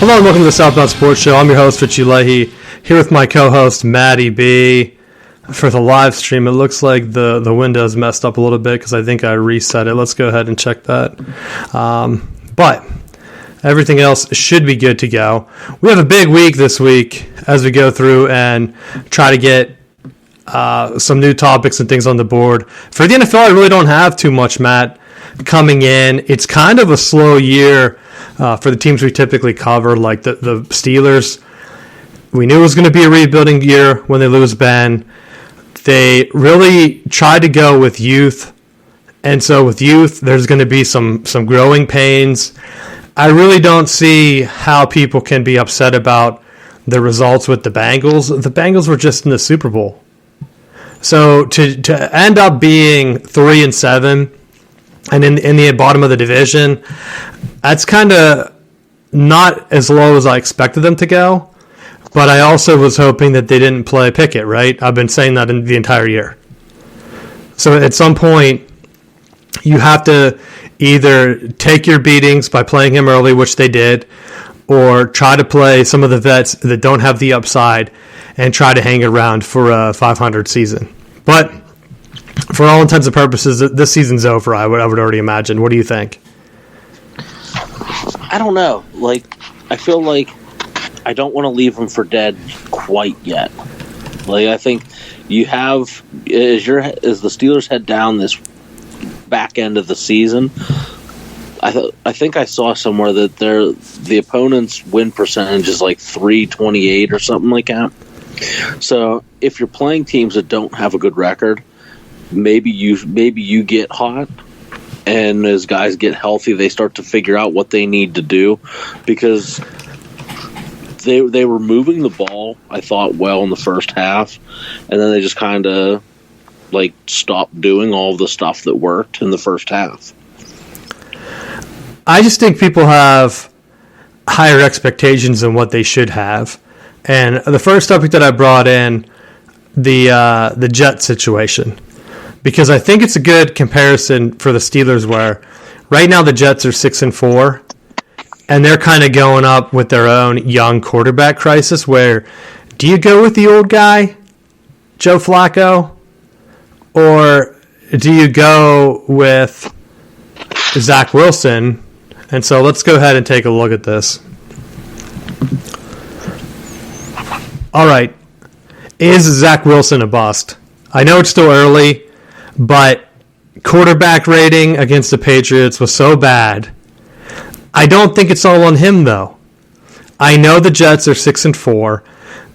Hello and welcome to the Southbound Sports Show. I'm your host, Richie Leahy, here with my co-host, Maddie B. For the live stream, it looks like the window's messed up a little bit because I think I reset it. Let's go ahead and check that. But everything else should be good to go. We have a big week this week as we go through and try to get some new topics and things on the board. For the NFL, I really don't have too much, Matt, coming in. It's kind of a slow year for the teams we typically cover, like the Steelers. We knew it was going to be a rebuilding year when they lose Ben. They really tried to go with youth, and so with youth, there's going to be some growing pains. I really don't see how people can be upset about the results with the Bengals. The Bengals were just in the Super Bowl. So to end up being 3-7 and in the bottom of the division, that's kind of not as low as I expected them to go. But I also was hoping that they didn't play Pickett, right? I've been saying that in the entire year. So at some point, you have to either take your beatings by playing him early, which they did, or try to play some of the vets that don't have the upside and try to hang around for a 500 season. But for all intents and purposes, this season's over, I would already imagine. What do you think? I don't know. I feel like I don't want to leave them for dead quite yet. I think you have, as the Steelers head down this back end of the season, I think I saw somewhere that the opponent's win percentage is like .328 or something like that. So if you're playing teams that don't have a good record, maybe you get hot, and as guys get healthy, they start to figure out what they need to do, because they were moving the ball, I thought, well in the first half, and then they just kind of stopped doing all the stuff that worked in the first half. I just think people have higher expectations than what they should have. And the first topic that I brought in, the Jet situation, because I think it's a good comparison for the Steelers, where right now the Jets are 6-4. And they're kind of going up with their own young quarterback crisis, where do you go with the old guy, Joe Flacco, or do you go with Zach Wilson? And so let's go ahead and take a look at this. All right. Is Zach Wilson a bust? I know it's still early, but quarterback rating against the Patriots was so bad. I don't think it's all on him, though. I know the Jets are 6-4.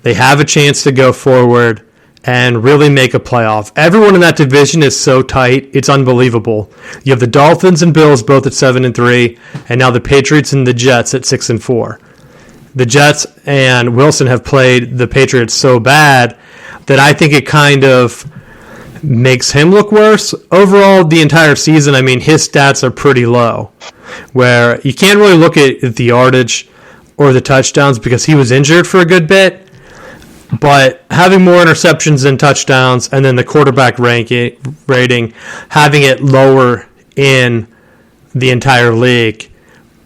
They have a chance to go forward and really make a playoff. Everyone in that division is so tight, it's unbelievable. You have the Dolphins and Bills both at 7-3, and now the Patriots and the Jets at 6-4. The Jets and Wilson have played the Patriots so bad that I think it kind of makes him look worse. Overall, the entire season, I mean, his stats are pretty low, where you can't really look at the yardage or the touchdowns because he was injured for a good bit. But having more interceptions than touchdowns, and then the quarterback rating, having it lower in the entire league,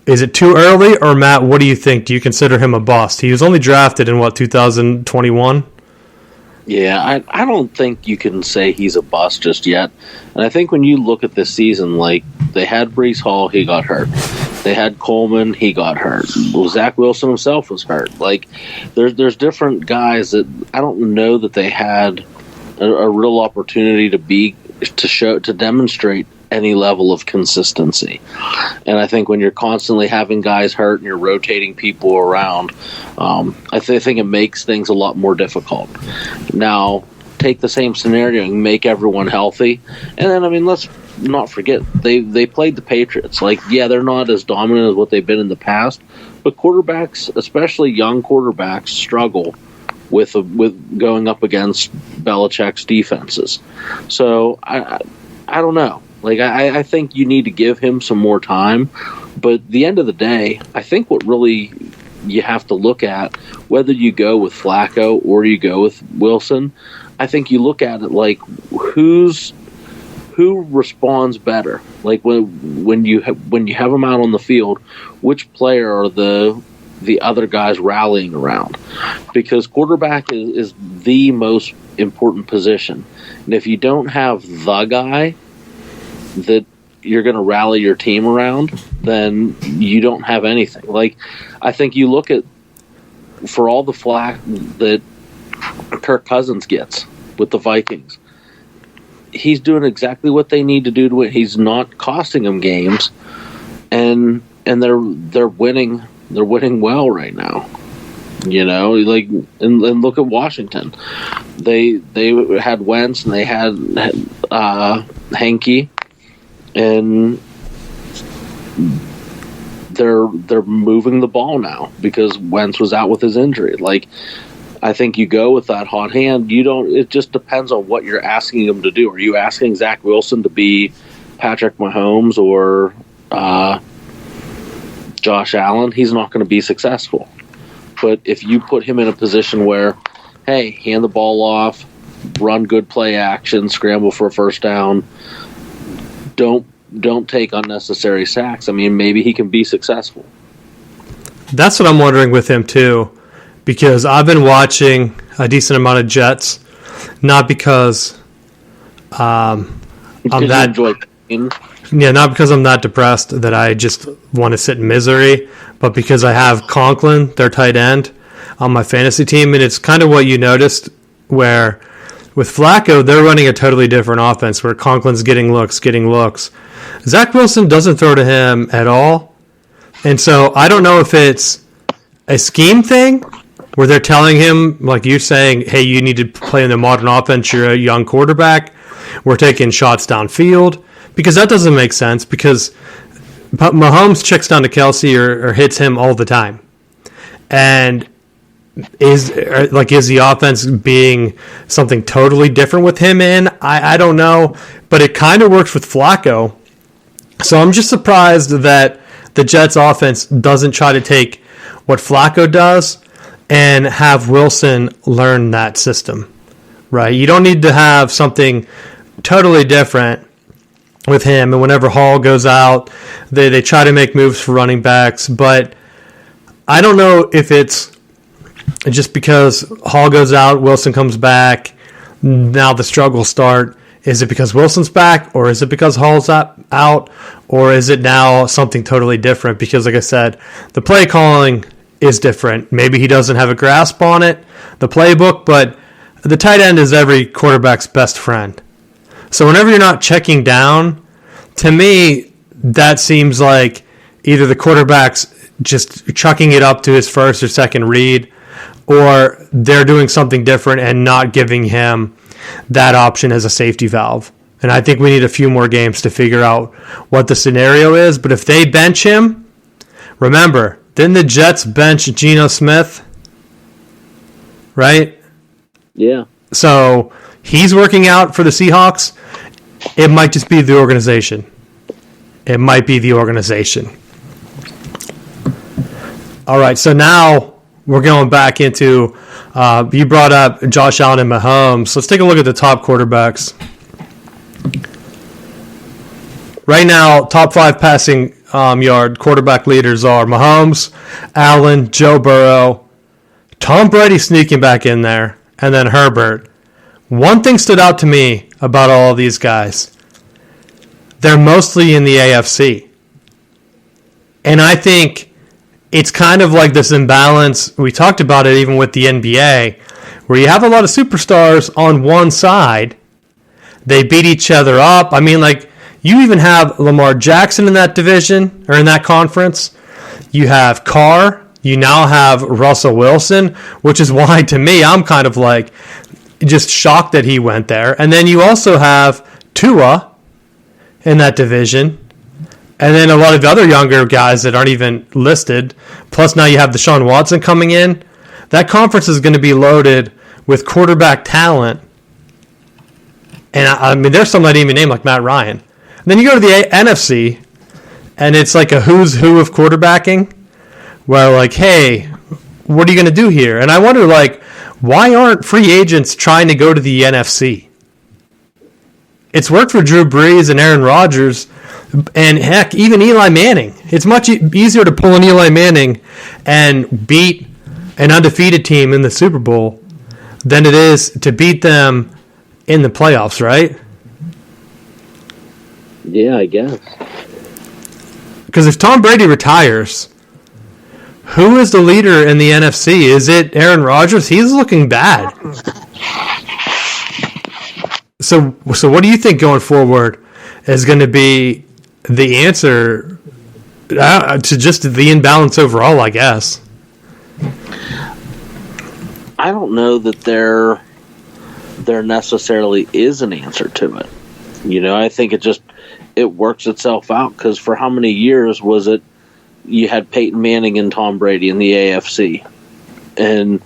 is it too early? Or, Matt, what do you think? Do you consider him a bust? He was only drafted in, 2021? Yeah, I don't think you can say he's a bust just yet. And I think when you look at this season, they had Breece Hall, he got hurt. They had Coleman, he got hurt. Well, Zach Wilson himself was hurt. There's different guys that I don't know that they had a real opportunity to demonstrate any level of consistency. And I think when you're constantly having guys hurt and you're rotating people around, I think it makes things a lot more difficult. Now, take the same scenario and make everyone healthy, and then, let's not forget, they played the Patriots. They're not as dominant as what they've been in the past, but quarterbacks, especially young quarterbacks, struggle with going up against Belichick's defenses. So I don't know. I think you need to give him some more time. But at the end of the day, I think what really you have to look at, whether you go with Flacco or you go with Wilson, I think you look at it who responds better. When you have them out on the field, which player are the the other guys rallying around, because quarterback is the most important position. And if you don't have the guy that you're going to rally your team around, then you don't have anything. Like, I think you look at, for all the flack that Kirk Cousins gets with the Vikings, he's doing exactly what they need to do to win. He's not costing them games, and they're winning. They're winning well right now. You know, like, and look at Washington. They had Wentz and they had Henke, and they're moving the ball now because Wentz was out with his injury. Like, I think you go with that hot hand. You don't. It just depends on what you're asking him to do. Are you asking Zach Wilson to be Patrick Mahomes or Josh Allen? He's not going to be successful. But if you put him in a position where, hey, hand the ball off, run good play action, scramble for a first down, don't take unnecessary sacks. I mean, maybe he can be successful. That's what I'm wondering with him too, because I've been watching a decent amount of Jets, not because I'm that not because I'm that depressed that I just want to sit in misery, but because I have Conklin, their tight end, on my fantasy team, and it's kind of what you noticed where with Flacco, they're running a totally different offense where Conklin's getting looks. Zach Wilson doesn't throw to him at all. And so I don't know if it's a scheme thing where they're telling him, like you saying, hey, you need to play in the modern offense. You're a young quarterback. We're taking shots downfield. Because that doesn't make sense because Mahomes checks down to Kelsey or hits him all the time. And is the offense being something totally different with him in? I don't know. But it kind of works with Flacco. So I'm just surprised that the Jets offense doesn't try to take what Flacco does and have Wilson learn that system, right? You don't need to have something totally different with him. And whenever Hall goes out, they try to make moves for running backs. But I don't know if it's just because Hall goes out, Wilson comes back, now the struggles start. Is it because Wilson's back, or is it because Hall's out, or is it now something totally different? Because, like I said, the play calling is different. Maybe he doesn't have a grasp on it, the playbook, but the tight end is every quarterback's best friend. So whenever you're not checking down, to me, that seems like either the quarterback's just chucking it up to his first or second read, or they're doing something different and not giving him that option as a safety valve. And I think we need a few more games to figure out what the scenario is. But if they bench him, remember, didn't the Jets bench Geno Smith? Right? Yeah. So he's working out for the Seahawks. It might just be the organization. It might be the organization. All right, so now we're going back into, you brought up Josh Allen and Mahomes. Let's take a look at the top quarterbacks. Right now, top 5 passing yard quarterback leaders are Mahomes, Allen, Joe Burrow, Tom Brady sneaking back in there, and then Herbert. One thing stood out to me about all of these guys. They're mostly in the AFC. And I think it's kind of like this imbalance. We talked about it even with the NBA, where you have a lot of superstars on one side. They beat each other up. I mean, like, you even have Lamar Jackson in that division, or in that conference. You have Carr. You now have Russell Wilson, which is why, to me, I'm kind of like just shocked that he went there. And then you also have Tua in that division. And then a lot of other younger guys that aren't even listed. Plus now you have Deshaun Watson coming in. That conference is going to be loaded with quarterback talent. And I mean, there's some I didn't even name, like Matt Ryan. And then you go to the NFC, and it's like a who's who of quarterbacking, where like, hey, what are you going to do here? And I wonder, like, why aren't free agents trying to go to the NFC? It's worked for Drew Brees and Aaron Rodgers, and heck, even Eli Manning. It's much easier to pull an Eli Manning and beat an undefeated team in the Super Bowl than it is to beat them in the playoffs, right? Yeah, I guess. Because if Tom Brady retires, who is the leader in the NFC? Is it Aaron Rodgers? He's looking bad. So what do you think going forward is going to be the answer to just the imbalance overall, I guess? I don't know that there necessarily is an answer to it. I think it works itself out, because for how many years was it you had Peyton Manning and Tom Brady in the AFC? And,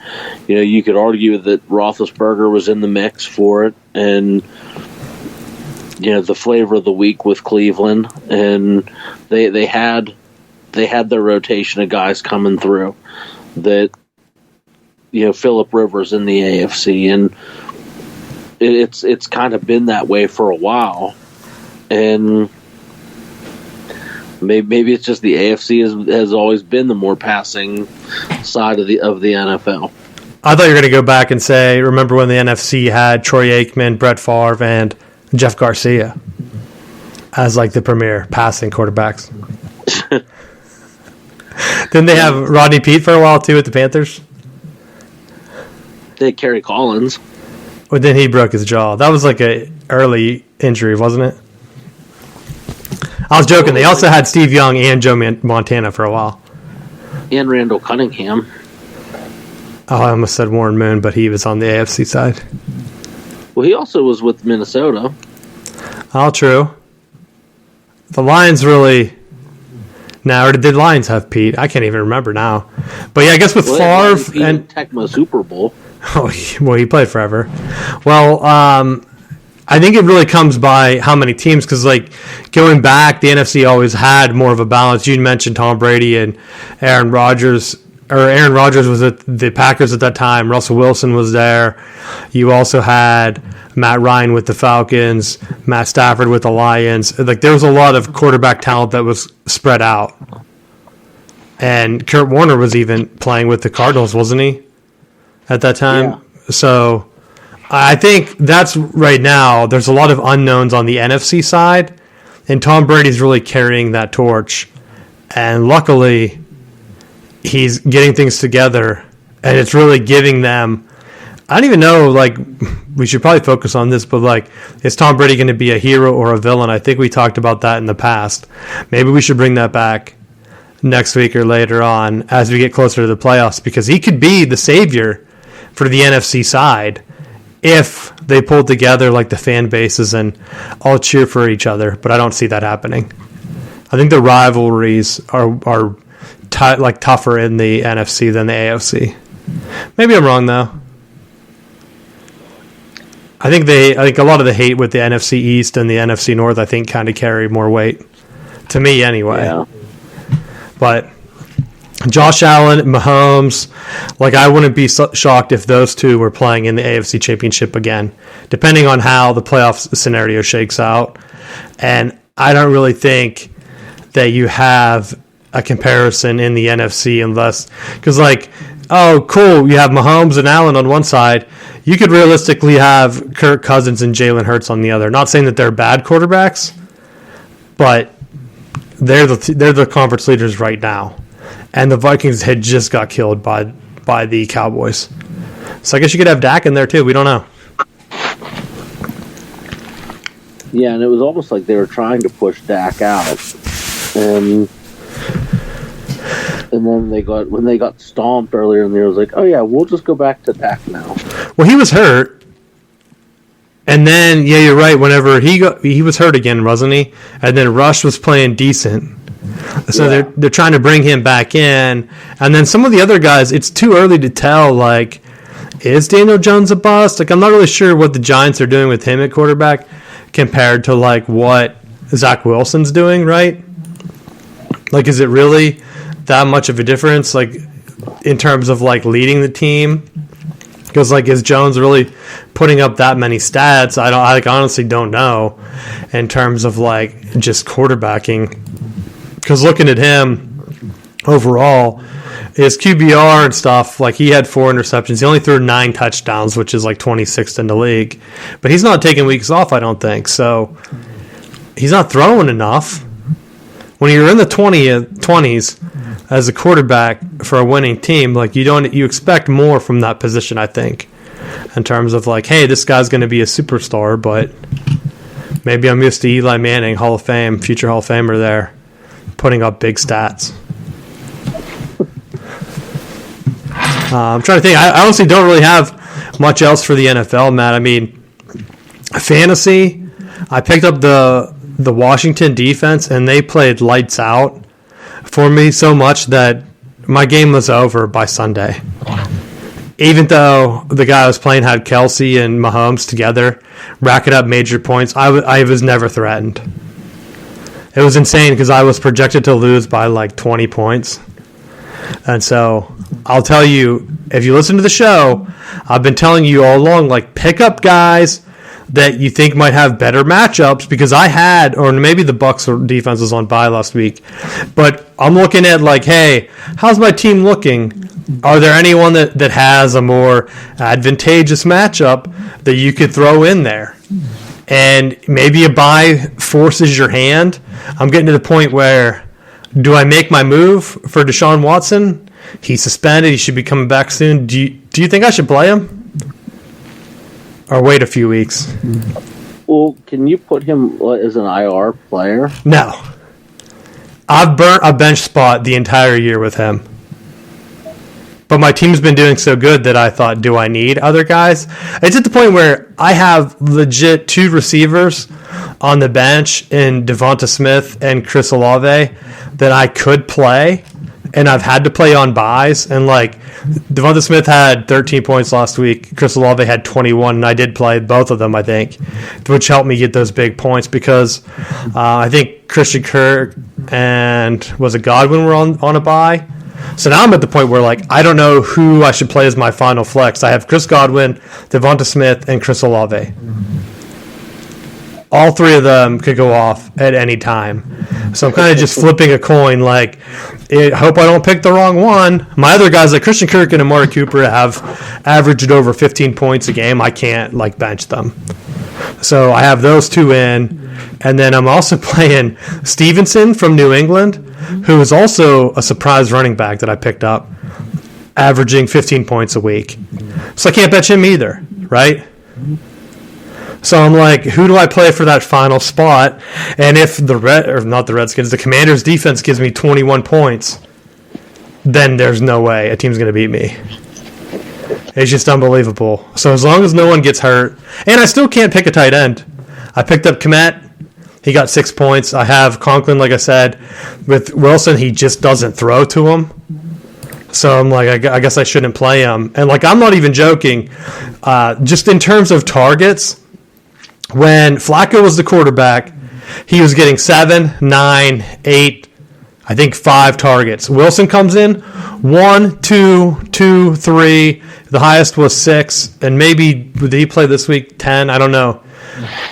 you could argue that Roethlisberger was in the mix for it, and, the flavor of the week with Cleveland, and they had their rotation of guys coming through that, Phillip Rivers in the AFC, and it's kind of been that way for a while, and maybe it's just the AFC has always been the more passing side of the NFL. I thought you were going to go back and say, remember when the NFC had Troy Aikman, Brett Favre, and Jeff Garcia as like the premier passing quarterbacks. Didn't they have Rodney Peete for a while too at the Panthers? They had Kerry Collins. But then he broke his jaw. That was like a early injury, wasn't it? I was joking. They also had Steve Young and Joe Montana for a while. And Randall Cunningham. Oh, I almost said Warren Moon, but he was on the AFC side. Well, he also was with Minnesota. All true. The Lions really... Now, or did the Lions have Pete? I can't even remember now. But yeah, I guess with Favre and Tecmo Super Bowl. Oh, well, he played forever. Well, I think it really comes by how many teams, because like going back, the NFC always had more of a balance. You mentioned Tom Brady and Aaron Rodgers. Aaron Rodgers was at the Packers at that time. Russell Wilson was there. You also had Matt Ryan with the Falcons, Matt Stafford with the Lions. Like there was a lot of quarterback talent that was spread out. And Kurt Warner was even playing with the Cardinals, wasn't he, at that time? Yeah. So I think that's right now. There's a lot of unknowns on the NFC side, and Tom Brady's really carrying that torch. And luckily, he's getting things together, and it's really giving them. I don't even know, like, we should probably focus on this, but, like, is Tom Brady going to be a hero or a villain? I think we talked about that in the past. Maybe we should bring that back next week or later on as we get closer to the playoffs, because he could be the savior for the NFC side if they pull together, like, the fan bases and all cheer for each other, but I don't see that happening. I think the rivalries are tougher in the NFC than the AFC. Maybe I'm wrong, though. I think a lot of the hate with the NFC East and the NFC North, I think, kind of carry more weight. To me, anyway. Yeah. But Josh Allen, Mahomes, like I wouldn't be shocked if those two were playing in the AFC Championship again, depending on how the playoff scenario shakes out. And I don't really think that you have a comparison in the NFC unless, because like, oh, cool, you have Mahomes and Allen on one side. You could realistically have Kirk Cousins and Jalen Hurts on the other. Not saying that they're bad quarterbacks, but they're the conference leaders right now. And the Vikings had just got killed by the Cowboys. So I guess you could have Dak in there too. We don't know. Yeah, and it was almost like they were trying to push Dak out. And then when they got stomped earlier in the year, it was like, oh yeah, we'll just go back to Dak now. Well, he was hurt. And then, yeah, you're right, whenever he was hurt again, wasn't he? And then Rush was playing decent. So yeah. They're trying to bring him back in. And then some of the other guys, it's too early to tell, like, is Daniel Jones a bust? Like, I'm not really sure what the Giants are doing with him at quarterback compared to, like, what Zach Wilson's doing, right? Like, is it really that much of a difference, like, in terms of, like, leading the team? Because, like, is Jones really putting up that many stats? I honestly don't know in terms of, like, just quarterbacking. Because looking at him overall, his QBR and stuff, like he had 4 interceptions. He only threw 9 touchdowns, which is like 26th in the league. But he's not taking weeks off, I don't think. So he's not throwing enough. When you're in the 20s as a quarterback for a winning team, like you expect more from that position, I think, in terms of like, hey, this guy's going to be a superstar, but maybe I'm used to Eli Manning, Hall of Fame, future Hall of Famer there, putting up big stats. I'm trying to think. I honestly don't really have much else for the NFL, Matt. I mean, fantasy, I picked up the Washington defense, and they played lights out for me so much that my game was over by Sunday. Even though the guy I was playing had Kelsey and Mahomes together, racking up major points, I was never threatened. It was insane because I was projected to lose by like 20 points. And so I'll tell you, if you listen to the show, I've been telling you all along, like, pick up guys that you think might have better matchups, because I had, or maybe the Bucks defense was on bye last week, but I'm looking at like, hey, how's my team looking? Are there anyone that has a more advantageous matchup that you could throw in there? And maybe a bye forces your hand. I'm getting to the point where, do I make my move for Deshaun Watson? He's suspended. He should be coming back soon. Do you think I should play him? Or wait a few weeks? Well, can you put him as an IR player? No. I've burnt a bench spot the entire year with him. But my team's been doing so good that I thought, do I need other guys? It's at the point where I have legit 2 receivers on the bench in Devonta Smith and Chris Olave that I could play, and I've had to play on buys. And like, Devonta Smith had 13 points last week. Chris Olave had 21, and I did play both of them, I think, which helped me get those big points because I think Christian Kirk and was it Godwin were on a bye. So now I'm at the point where, like, I don't know who I should play as my final flex. I have Chris Godwin, Devonta Smith, and Chris Olave. All 3 of them could go off at any time. So I'm kind of just flipping a coin, like, I hope I don't pick the wrong one. My other guys, like Christian Kirk and Amari Cooper, have averaged over 15 points a game. I can't, like, bench them. So I have those 2 in. And then I'm also playing Stevenson from New England, who is also a surprise running back that I picked up, averaging 15 points a week. So I can't bench him either, right? So I'm like, who do I play for that final spot? And if the Commanders' defense gives me 21 points, then there's no way a team's going to beat me. It's just unbelievable. So as long as no one gets hurt, and I still can't pick a tight end. I picked up Kmet. He got 6 points. I have Conklin, like I said. With Wilson, he just doesn't throw to him. So I'm like, I guess I shouldn't play him. And like, I'm not even joking. Just in terms of targets, when Flacco was the quarterback, he was getting 7, 9, 8, I think 5 targets. Wilson comes in, 1, 2, 2, 3. The highest was 6. And maybe, did he play this week? 10? I don't know.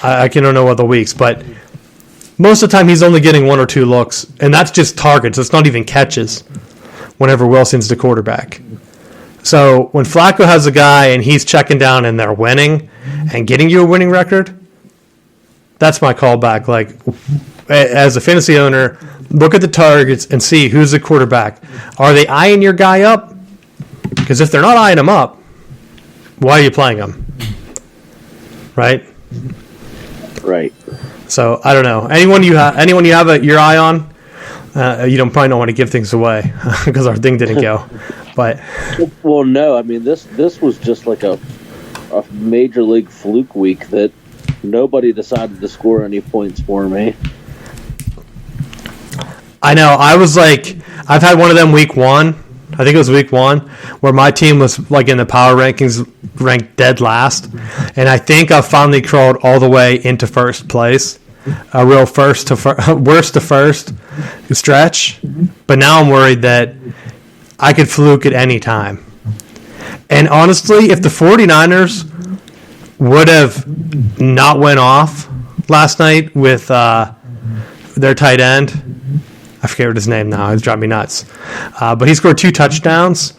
I don't know what the weeks, but most of the time he's only getting 1 or 2 looks, and that's just targets. It's not even catches whenever Wilson's the quarterback. So when Flacco has a guy and he's checking down and they're winning and getting you a winning record, that's my callback. Like, as a fantasy owner, look at the targets and see who's the quarterback. Are they eyeing your guy up? Because if they're not eyeing him up, why are you playing him? Right? Right. So I don't know. Anyone you have your eye on? You probably don't want to give things away because our thing didn't go. But well, no. I mean, this was just like a major league fluke week that nobody decided to score any points for me. I know. I was like, I've had one of them week 1. I think it was week 1 where my team was like in the power rankings ranked dead last, and I think I finally crawled all the way into first place, a real worst to first stretch. But now I'm worried that I could fluke at any time. And honestly, if the 49ers would have not went off last night with their tight end, I forget what his name now. It's driving me nuts. But he scored 2 touchdowns.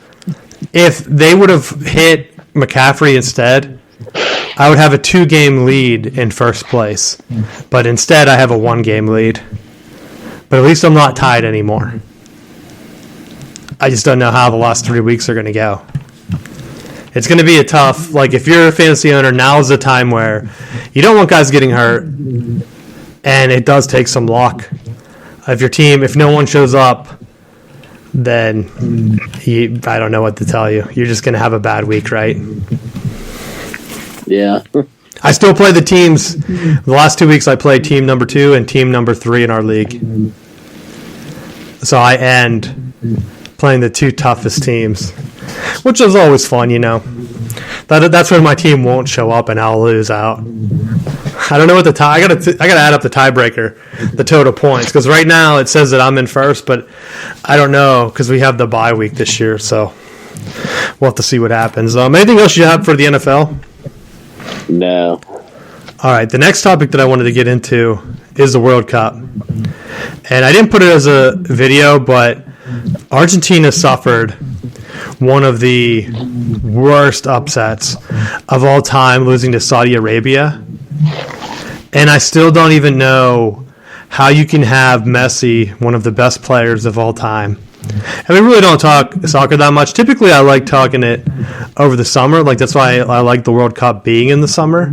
If they would have hit McCaffrey instead, I would have a 2-game lead in first place. But instead, I have a 1-game lead. But at least I'm not tied anymore. I just don't know how the last 3 weeks are going to go. It's going to be a tough, like if you're a fantasy owner, now is the time where you don't want guys getting hurt, and it does take some luck. If your team, if no one shows up, then I don't know what to tell you. You're just going to have a bad week, right? Yeah. I still play the teams. The last 2 weeks I played team number 2 and team number 3 in our league. So I end playing the 2 toughest teams, which is always fun, you know. That's when my team won't show up and I'll lose out. I don't know what I gotta add up the tiebreaker, the total points, because right now it says that I'm in first, but I don't know because we have the bye week this year, so we'll have to see what happens. Anything else you have for the NFL? No. All right, the next topic that I wanted to get into is the World Cup. And I didn't put it as a video, but Argentina suffered one of the worst upsets of all time, losing to Saudi Arabia. And I still don't even know how you can have Messi, one of the best players of all time. And we really don't talk soccer that much. Typically, I like talking it over the summer. Like, that's why I like the World Cup being in the summer.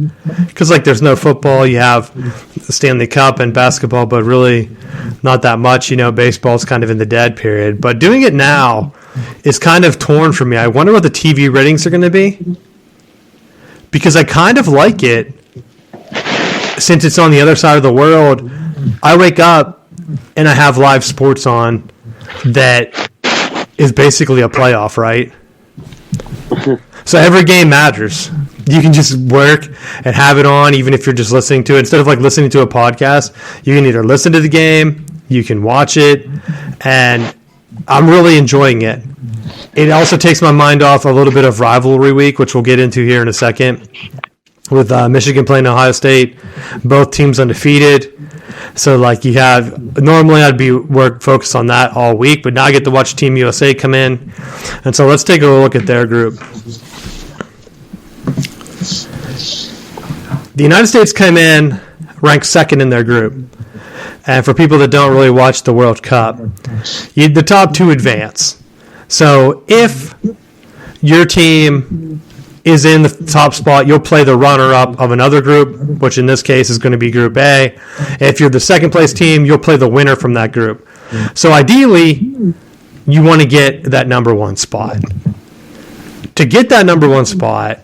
Because, like, there's no football. You have the Stanley Cup and basketball, but really not that much. You know, baseball's kind of in the dead period. But doing it now is kind of torn for me. I wonder what the TV ratings are going to be. Because I kind of like it since it's on the other side of the world. I wake up and I have live sports on that is basically a playoff, right? So every game matters. You can just work and have it on even if you're just listening to it. Instead of like listening to a podcast, you can either listen to the game, you can watch it, and I'm really enjoying it. It also takes my mind off a little bit of rivalry week, which we'll get into here in a second, with Michigan playing Ohio State, both teams undefeated. So, like, you have, normally I'd be focused on that all week, but now I get to watch Team USA come in. And so let's take a look at their group. The United States came in ranked second in their group. And for people that don't really watch the World Cup, the top 2 advance. So if your team is in the top spot, you'll play the runner-up of another group, which in this case is going to be Group A. If you're the second-place team, you'll play the winner from that group. So ideally, you want to get that number 1 spot. To get that number 1 spot,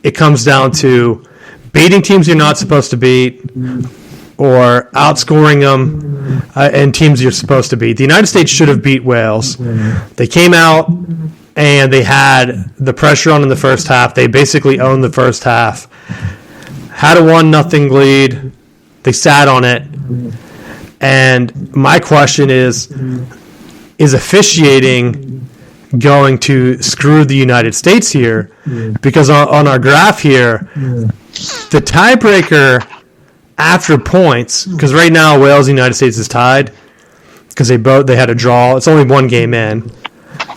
it comes down to beating teams you're not supposed to beat or outscoring them and teams you're supposed to beat. The United States should have beat Wales. They came out and they had the pressure on in the first half. They basically owned the first half. Had a 1-0 lead. They sat on it. And my question is officiating going to screw the United States here? Because on our graph here, the tiebreaker after points, because right now Wales and the United States is tied because they had a draw. It's only 1 game in.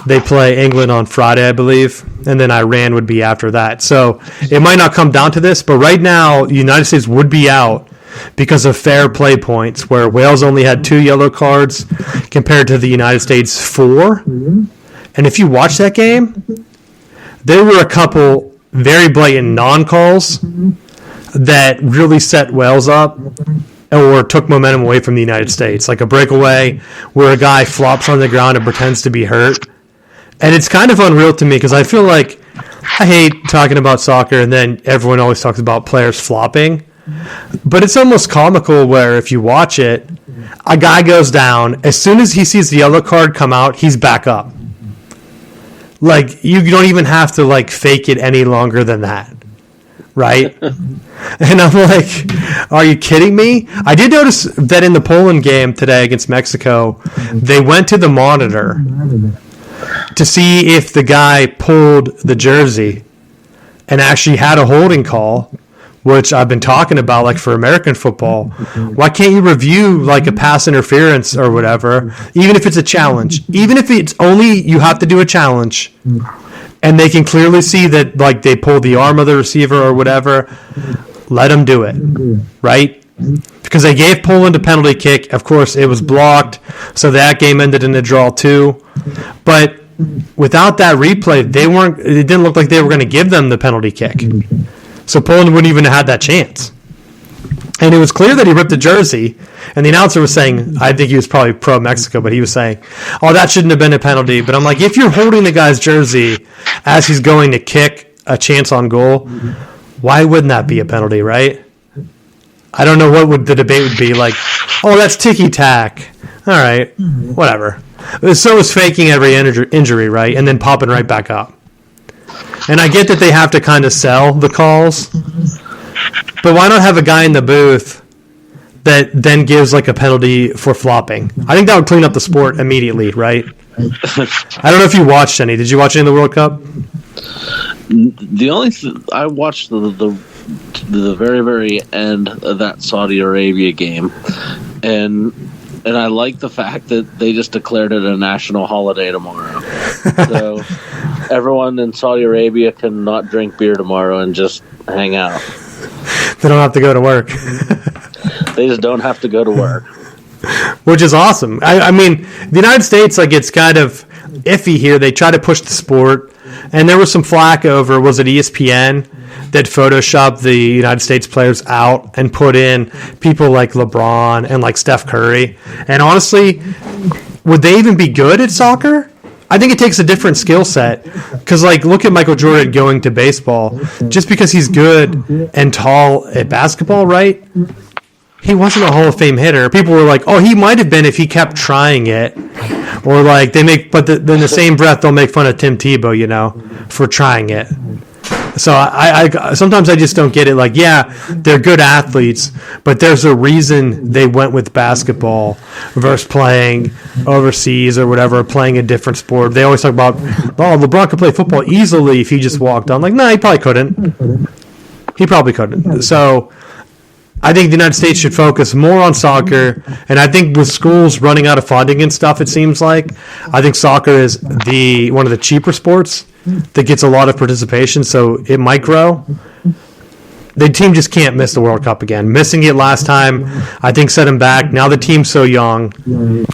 They play England on Friday, I believe, and then Iran would be after that. So it might not come down to this, but right now the United States would be out because of fair play points, where Wales only had 2 yellow cards compared to the United States 4. And if you watch that game, there were a couple very blatant non-calls that really set Wales up or took momentum away from the United States, like a breakaway where a guy flops on the ground and pretends to be hurt. And it's kind of unreal to me because I feel like I hate talking about soccer and then everyone always talks about players flopping. But it's almost comical where if you watch it, a guy goes down. As soon as he sees the yellow card come out, he's back up. Like, you don't even have to, like, fake it any longer than that. Right? And I'm like, are you kidding me? I did notice that in the Poland game today against Mexico, they went to the monitor to see if the guy pulled the jersey and actually had a holding call, which I've been talking about, like for American football. Why can't you review like a pass interference or whatever, even if it's a challenge, even if it's only you have to do a challenge, and they can clearly see that like they pulled the arm of the receiver or whatever, let them do it, right? Because they gave Poland a penalty kick. Of course, it was blocked, so that game ended in a draw too. But without that replay, it didn't look like they were going to give them the penalty kick. So Poland wouldn't even have had that chance. And it was clear that he ripped the jersey, and the announcer was saying, I think he was probably pro-Mexico, but he was saying, oh, that shouldn't have been a penalty. But I'm like, if you're holding the guy's jersey as he's going to kick a chance on goal, why wouldn't that be a penalty, right? I don't know what the debate would be, like, oh, that's ticky-tack. All right, whatever. So is faking every injury, right, and then popping right back up. And I get that they have to kind of sell the calls, but why not have a guy in the booth that then gives like a penalty for flopping? I think that would clean up the sport immediately, right? I don't know if you watched any. Did you watch any of the World Cup? The only I watched the very, very end of that Saudi Arabia game, and I like the fact that they just declared it a national holiday tomorrow. So everyone in Saudi Arabia can not drink beer tomorrow and just hang out. They don't have to go to work. They just don't have to go to work. Which is awesome. I mean, the United States, like, it's kind of iffy here. They try to push the sport, and there was some flack over, was it ESPN, that photoshopped the United States players out and put in people like LeBron and like Steph Curry. And honestly, would they even be good at soccer? I think it takes a different skill set. Because, like, look at Michael Jordan going to baseball. Just because he's good and tall at basketball, right? He wasn't a Hall of Fame hitter. People were like, oh, he might have been if he kept trying it. Or, like, then in the same breath, they'll make fun of Tim Tebow, you know, for trying it. So I sometimes I just don't get it. Like, yeah, they're good athletes, but there's a reason they went with basketball versus playing overseas or whatever, playing a different sport. They always talk about, oh, LeBron could play football easily if he just walked on. Like, no, he probably couldn't. He probably couldn't. So I think the United States should focus more on soccer, and I think with schools running out of funding and stuff, it seems like, I think soccer is one of the cheaper sports that gets a lot of participation, so it might grow. The team just can't miss the World Cup again. Missing it last time, I think, set them back. Now the team's so young.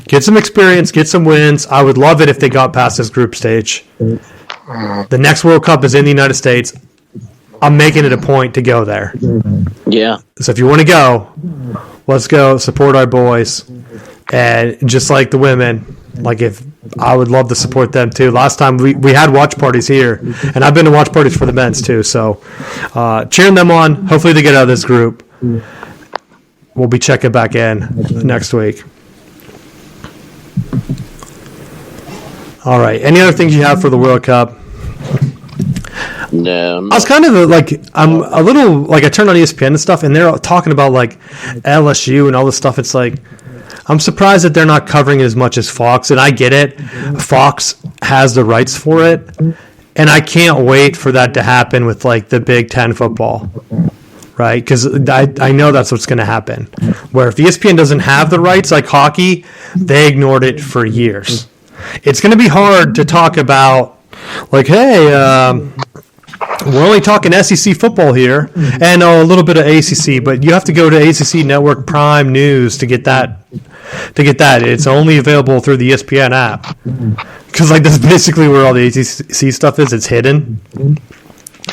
Get some experience, get some wins. I would love it if they got past this group stage. The next World Cup is in the United States. I'm making it a point to go there. Yeah. So if you want to go, let's go support our boys. And just like the women, like, if I would love to support them too. Last time we had watch parties here, and I've been to watch parties for the men's too. So cheering them on. Hopefully they get out of this group. We'll be checking back in next week. All right. Any other things you have for the World Cup? No. I was kind of I'm a little, like, I turned on ESPN and stuff, and they're talking about, like, LSU and all this stuff. It's like, I'm surprised that they're not covering it as much as Fox, and I get it. Fox has the rights for it, and I can't wait for that to happen with, like, the Big Ten football, right? Because I know that's what's going to happen. Where if ESPN doesn't have the rights, like hockey, they ignored it for years. It's going to be hard to talk about, like, hey, we're only talking SEC football here, and a little bit of ACC, but you have to go to ACC Network Prime News to get that. It's only available through the ESPN app, because, like, that's basically where all the ACC stuff is. It's hidden.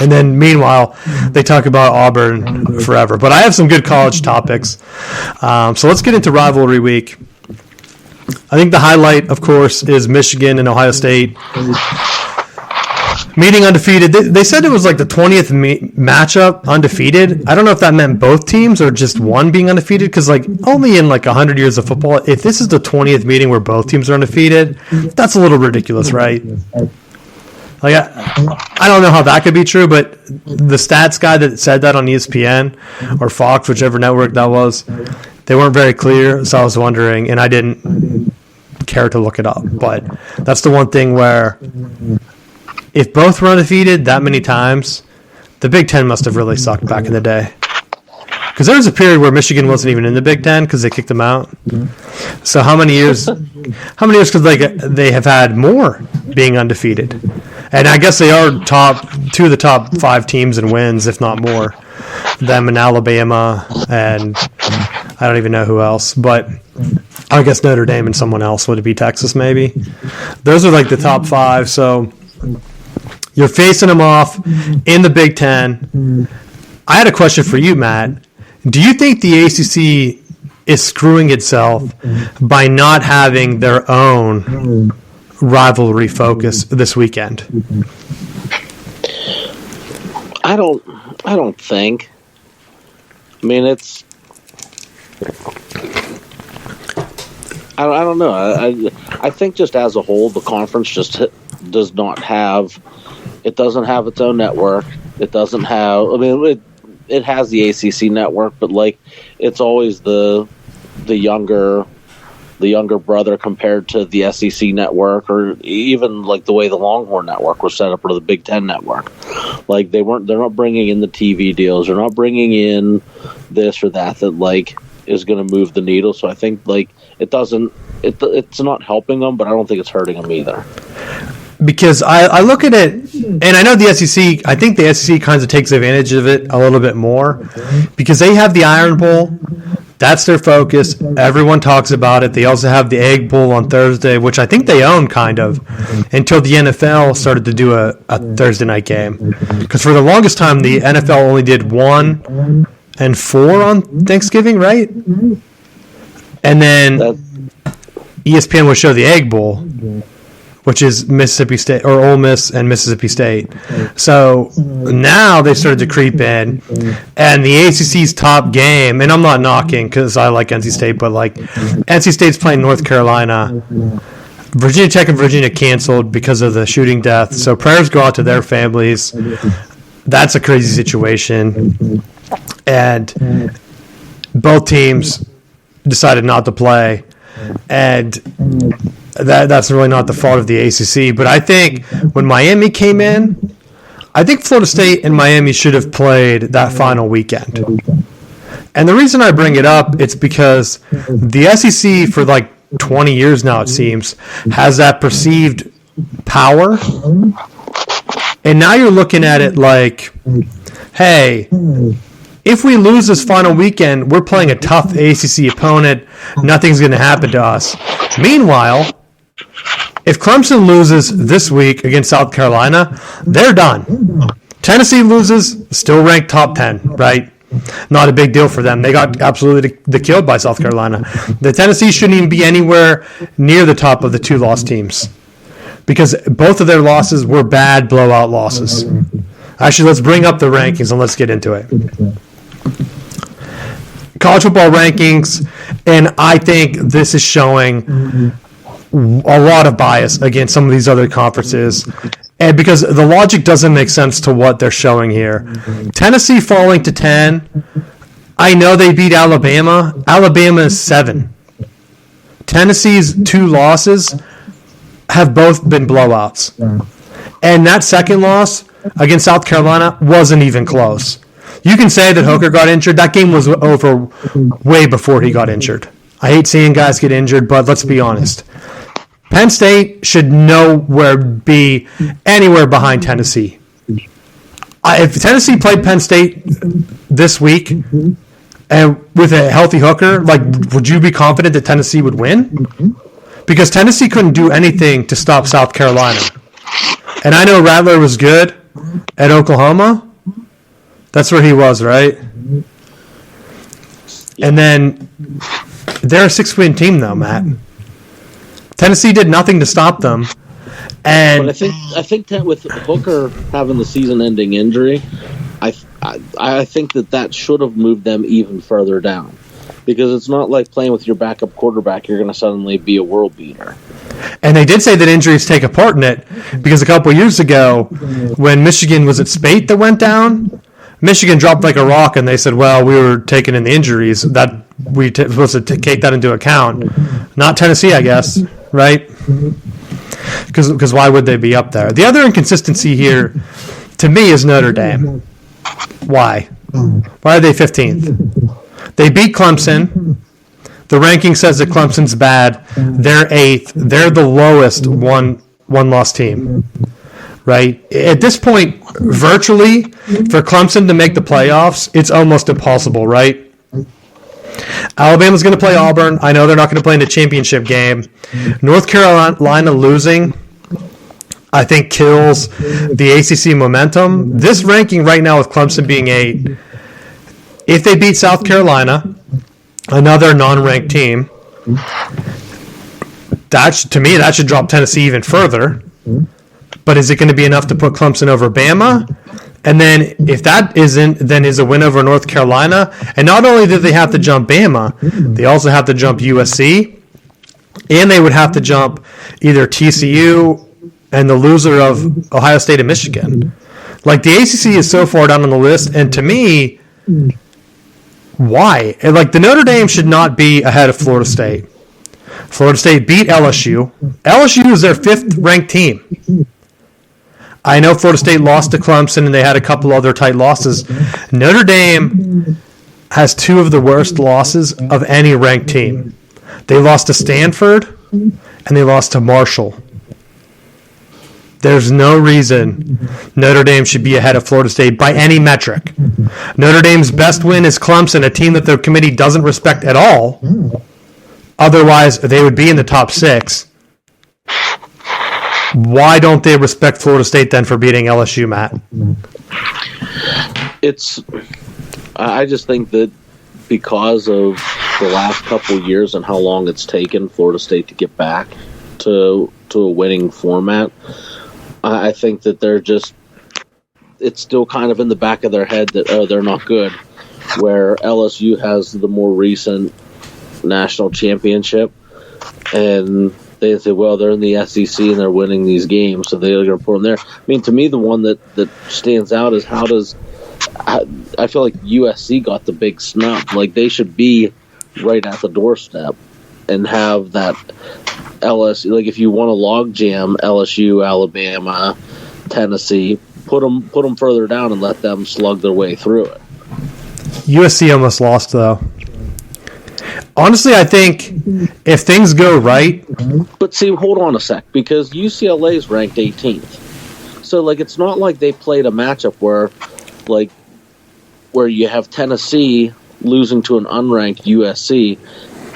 And then, meanwhile, they talk about Auburn forever. But I have some good college topics. So let's get into rivalry week. I think the highlight, of course, is Michigan and Ohio State meeting undefeated. They said it was like the 20th matchup undefeated. I don't know if that meant both teams or just one being undefeated, because, like, only in like 100 years of football, if this is the 20th meeting where both teams are undefeated, that's a little ridiculous, right? Like, I don't know how that could be true, but the stats guy that said that on ESPN or Fox, whichever network that was, they weren't very clear, so I was wondering, and I didn't care to look it up. But that's the one thing where, if both were undefeated that many times, the Big Ten must have really sucked back in the day. Because there was a period where Michigan wasn't even in the Big Ten because they kicked them out. So how many years? How many years could they have had more being undefeated? And I guess they are two of the top 5 teams in wins, if not more. Them and Alabama, and I don't even know who else, but I guess Notre Dame and someone else. Would it be Texas? Maybe. Those are like the top 5. So you're facing them off in the Big Ten. I had a question for you, Matt. Do you think the ACC is screwing itself by not having their own rivalry focus this weekend? I don't think. I mean, it's. I don't know. I think just as a whole, the conference just does not have. It doesn't have its own network. It doesn't have. I mean, it has the ACC network, but like, it's always the younger brother compared to the SEC network, or even like the way the Longhorn network was set up, or the Big Ten network. Like they're not bringing in the TV deals. They're not bringing in this or that like is going to move the needle. So I think like it's not helping them, but I don't think it's hurting them either. Because I look at it, and I know the SEC, I think the SEC kind of takes advantage of it a little bit more because they have the Iron Bowl. That's their focus. Everyone talks about it. They also have the Egg Bowl on Thursday, which I think they own kind of, until the NFL started to do a Thursday night game. Because for the longest time, the NFL only did 1 and 4 on Thanksgiving, right? And then ESPN would show the Egg Bowl, which is Mississippi State or Ole Miss and Mississippi State. So now they started to creep in, and the ACC's top game, and I'm not knocking because I like NC State, but like NC State's playing North Carolina. Virginia Tech and Virginia canceled because of the shooting death. So prayers go out to their families. That's a crazy situation. And both teams decided not to play. And that's really not the fault of the ACC. But I think when Miami came in, I think Florida State and Miami should have played that final weekend. And the reason I bring it up, it's because the SEC for like 20 years now, it seems, has that perceived power. And now you're looking at it like, hey, if we lose this final weekend, we're playing a tough ACC opponent. Nothing's going to happen to us. Meanwhile, if Clemson loses this week against South Carolina, they're done. Tennessee loses, still ranked top 10, right? Not a big deal for them. They got absolutely killed by South Carolina. The Tennessee shouldn't even be anywhere near the top of the 2 loss teams because both of their losses were bad blowout losses. Actually, let's bring up the rankings and let's get into it. College football rankings, and I think this is showing a lot of bias against some of these other conferences, and because the logic doesn't make sense to what they're showing here. Tennessee falling to 10. I know they beat Alabama. Alabama is 7. Tennessee's 2 losses have both been blowouts. And that second loss against South Carolina wasn't even close. You can say that Hooker got injured. That game was over way before he got injured. I hate seeing guys get injured, but let's be honest. Penn State should nowhere be anywhere behind Tennessee. If Tennessee played Penn State this week and with a healthy Hooker, like, would you be confident that Tennessee would win? Because Tennessee couldn't do anything to stop South Carolina. And I know Rattler was good at Oklahoma. That's where he was, right? And then they're a 6-win team, though, Matt. Tennessee did nothing to stop them. And but I think that with Hooker having the season-ending injury, I think that should have moved them even further down. Because it's not like playing with your backup quarterback, you're going to suddenly be a world beater. And they did say that injuries take a part in it, because a couple of years ago, when Michigan was at Spate that went down, Michigan dropped like a rock, and they said, well, we were taking in the injuries. That we supposed to take that into account. Not Tennessee, I guess, right? Because why would they be up there? The other inconsistency here, to me, is Notre Dame. Why? Why are they 15th? They beat Clemson. The ranking says that Clemson's bad. They're 8th. They're the lowest one-loss team. Right? At this point, virtually, for Clemson to make the playoffs, it's almost impossible, right? Alabama's going to play Auburn. I know they're not going to play in the championship game. North Carolina losing, I think, kills the ACC momentum. This ranking right now with Clemson being 8, if they beat South Carolina, another non-ranked team, to me, that should drop Tennessee even further. But is it going to be enough to put Clemson over Bama? And then if that isn't, then is a win over North Carolina. And not only do they have to jump Bama, they also have to jump USC. And they would have to jump either TCU and the loser of Ohio State and Michigan. Like, the ACC is so far down on the list. And to me, why? And like, the Notre Dame should not be ahead of Florida State. Florida State beat LSU. LSU is their 5th ranked team. I know Florida State lost to Clemson and they had a couple other tight losses. Notre Dame has 2 of the worst losses of any ranked team. They lost to Stanford and they lost to Marshall. There's no reason Notre Dame should be ahead of Florida State by any metric. Notre Dame's best win is Clemson, a team that the committee doesn't respect at all. Otherwise, they would be in the top 6. Why don't they respect Florida State then for beating LSU, Matt? I just think that because of the last couple of years and how long it's taken Florida State to get back to a winning format, I think that it's still kind of in the back of their head that, they're not good, where LSU has the more recent national championship, and they say, well, they're in the SEC and they're winning these games, so they're going to put them there. I mean, to me, the one that stands out is I feel like USC got the big snub. Like, they should be right at the doorstep and have that LSU. Like, if you want to log jam LSU, Alabama, Tennessee, put them further down and let them slug their way through it. USC almost lost, though. Honestly, I think if things go right... But see, hold on a sec, because UCLA is ranked 18th. So, like, it's not like they played a matchup where you have Tennessee losing to an unranked USC,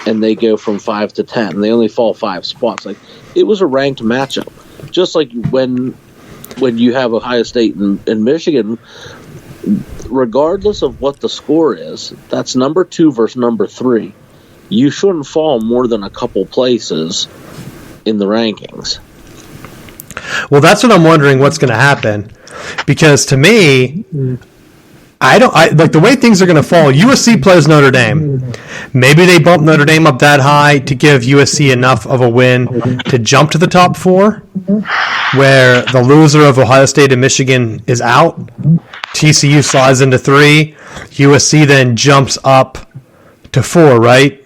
and they go from 5 to 10. They only fall 5 spots. Like, it was a ranked matchup. Just like when you have Ohio State and Michigan, regardless of what the score is, that's number 2 versus number 3. You shouldn't fall more than a couple places in the rankings. Well, that's what I'm wondering what's going to happen. Because to me, I like the way things are going to fall. USC plays Notre Dame. Maybe they bump Notre Dame up that high to give USC enough of a win to jump to the top 4, where the loser of Ohio State and Michigan is out. TCU slides into 3. USC then jumps up to 4, right?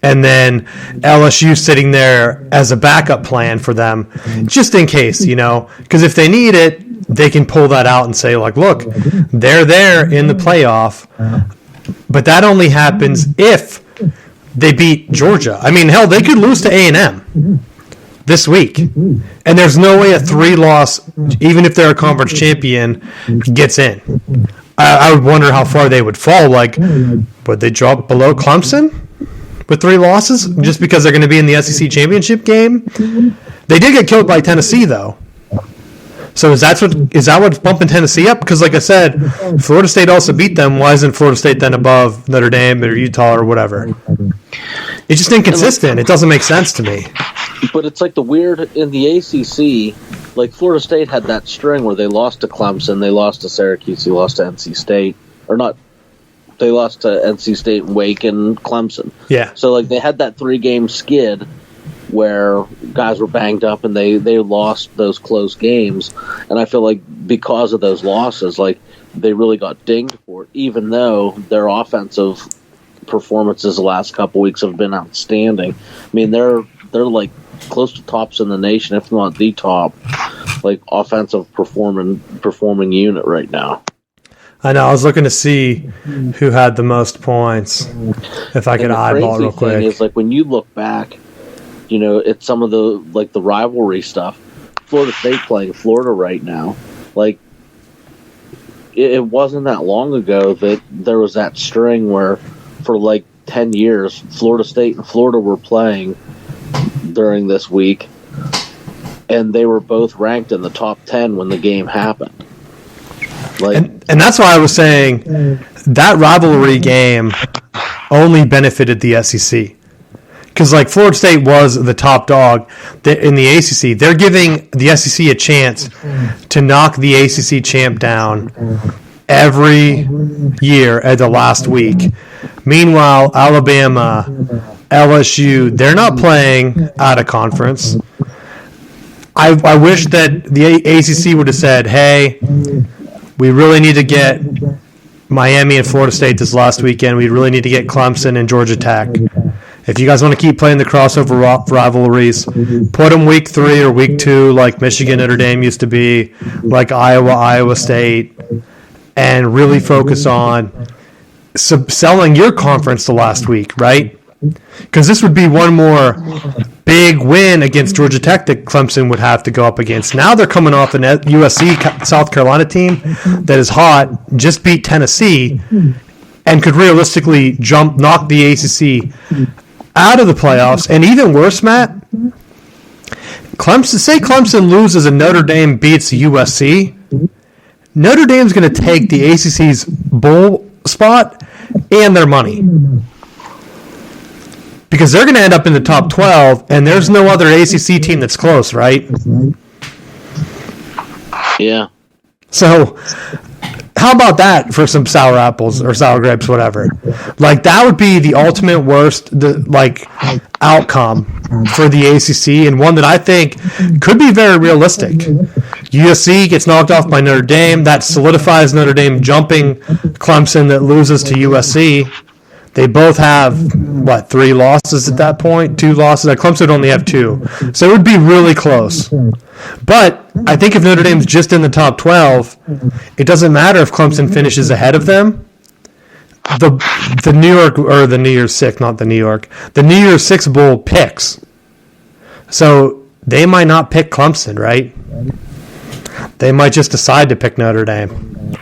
And then LSU sitting there as a backup plan for them, just in case, because if they need it, they can pull that out and say, like, look, they're there in the playoff, but that only happens if they beat Georgia. I mean, hell, they could lose to A&M this week, and there's no way a 3-loss, even if they're a conference champion, gets in. I would wonder how far they would fall. Like, would they drop below Clemson with 3 losses just because they're going to be in the SEC championship game? They did get killed by Tennessee, though. So is that what's bumping Tennessee up? Because, like I said, Florida State also beat them. Why isn't Florida State then above Notre Dame or Utah or whatever? It's just inconsistent. It doesn't make sense to me. But it's like the weird in the ACC. Like, Florida State had that string where they lost to Clemson, they lost to Syracuse, they lost to NC State, or not. They lost to NC State, Wake, and Clemson. Yeah. So, like, they had that 3-game skid where guys were banged up and they lost those close games. And I feel like because of those losses, like, they really got dinged for it, even though their offensive performances the last couple weeks have been outstanding. I mean, they're like close to tops in the nation, if not the top, like, offensive performing unit right now. I know. I was looking to see who had the most points. If I could eyeball it real quick. The thing is, like, when you look back, you know, it's some of the, like, the rivalry stuff. Florida State playing Florida right now. Like, it wasn't that long ago that there was that string where, for, like, 10 years, Florida State and Florida were playing during this week, and they were both ranked in the top 10 when the game happened. Like, and that's why I was saying that rivalry game only benefited the SEC. Because, like, Florida State was the top dog in the ACC. They're giving the SEC a chance to knock the ACC champ down every year at the last week. Meanwhile, Alabama, LSU, they're not playing out of conference. I wish that the ACC would have said, hey, we really need to get Miami and Florida State this last weekend. We really need to get Clemson and Georgia Tech. If you guys want to keep playing the crossover rivalries, put them week 3 or week 2 like Michigan, Notre Dame used to be, like Iowa, Iowa State, and really focus on selling your conference the last week, right? Because this would be one more big win against Georgia Tech that Clemson would have to go up against. Now they're coming off an USC South Carolina team that is hot, just beat Tennessee, and could realistically knock the ACC out of the playoffs. And even worse, Matt, Clemson loses and Notre Dame beats USC. Notre Dame's going to take the ACC's bowl spot and their money. Because they're going to end up in the top 12, and there's no other ACC team that's close, right? Yeah. So, how about that for some sour apples or sour grapes, whatever? Like, that would be the ultimate worst, outcome for the ACC, and one that I think could be very realistic. USC gets knocked off by Notre Dame. That solidifies Notre Dame jumping Clemson that loses to USC. They both have, 3 losses at that point? 2 losses? Clemson would only have 2. So it would be really close. But I think if Notre Dame's just in the top 12, it doesn't matter if Clemson finishes ahead of them. The New York, or the New Year's Six, not the New York, the New Year's Six Bowl picks. So they might not pick Clemson, right? They might just decide to pick Notre Dame.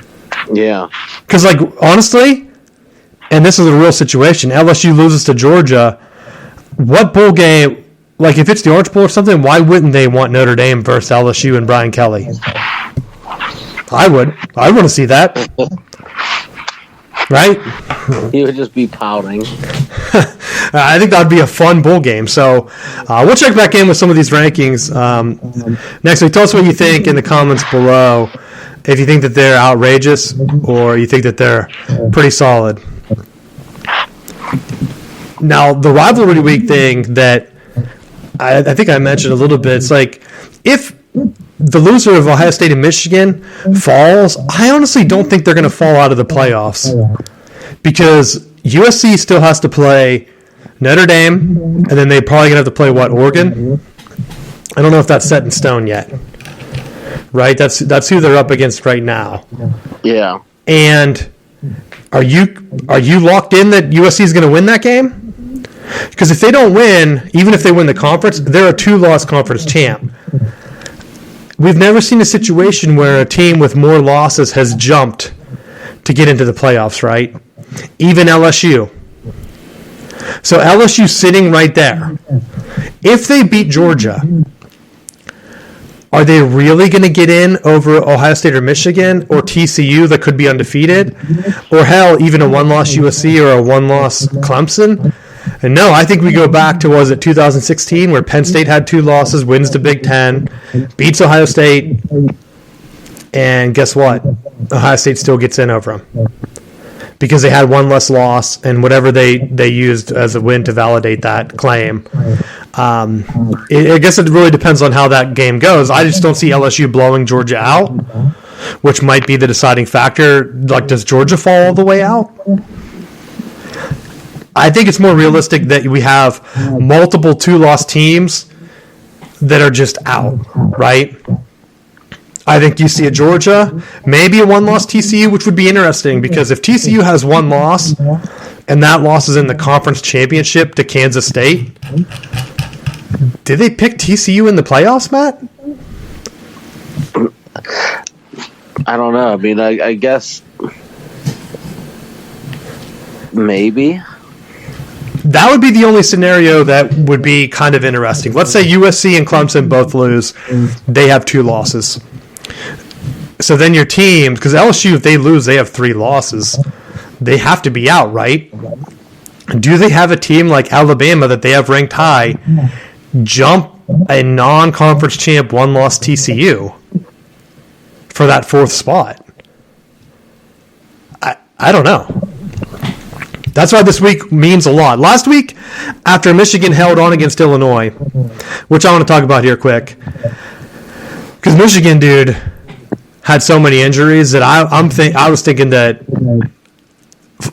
Yeah. Because, like, honestly, and this is a real situation, LSU loses to Georgia. What bowl game, like if it's the Orange Bowl or something, why wouldn't they want Notre Dame versus LSU and Brian Kelly? I would. I want to see that. Right? He would just be pouting. I think that would be a fun bowl game. So we'll check back in with some of these rankings next week. Tell us what you think in the comments below. If you think that they're outrageous or you think that they're pretty solid. Now, the rivalry week thing that I think I mentioned a little bit, it's like if the loser of Ohio State and Michigan falls, I honestly don't think they're going to fall out of the playoffs because USC still has to play Notre Dame, and then they're probably going to have to play, Oregon? I don't know if that's set in stone yet. Right? That's who they're up against right now. Yeah. And are you locked in that USC is going to win that game? Because if they don't win, even if they win the conference, they're a 2-loss conference champ. We've never seen a situation where a team with more losses has jumped to get into the playoffs, right? Even LSU. So LSU sitting right there. If they beat Georgia, are they really going to get in over Ohio State or Michigan or TCU that could be undefeated? Or hell, even a 1-loss USC or a 1-loss Clemson? And no, I think we go back to, 2016 where Penn State had 2 losses, wins the Big Ten, beats Ohio State, and guess what? Ohio State still gets in over them because they had 1 less loss and whatever they used as a win to validate that claim. I guess it really depends on how that game goes. I just don't see LSU blowing Georgia out, which might be the deciding factor. Like, does Georgia fall all the way out? I think it's more realistic that we have multiple 2-loss teams that are just out, right? I think you see a Georgia, maybe a one-loss TCU, which would be interesting because if TCU has one loss and that loss is in the conference championship to Kansas State, did they pick TCU in the playoffs, Matt? I don't know. I mean, I guess maybe. That would be the only scenario that would be kind of interesting. Let's say USC and Clemson both lose. They have 2 losses. So then your teams, because LSU, if they lose, they have 3 losses. They have to be out, right? Do they have a team like Alabama that they have ranked high jump a non-conference champ one-loss TCU for that 4th spot? I don't know. That's why this week means a lot. Last week, after Michigan held on against Illinois, which I want to talk about here quick, because Michigan, dude, had so many injuries that I was thinking that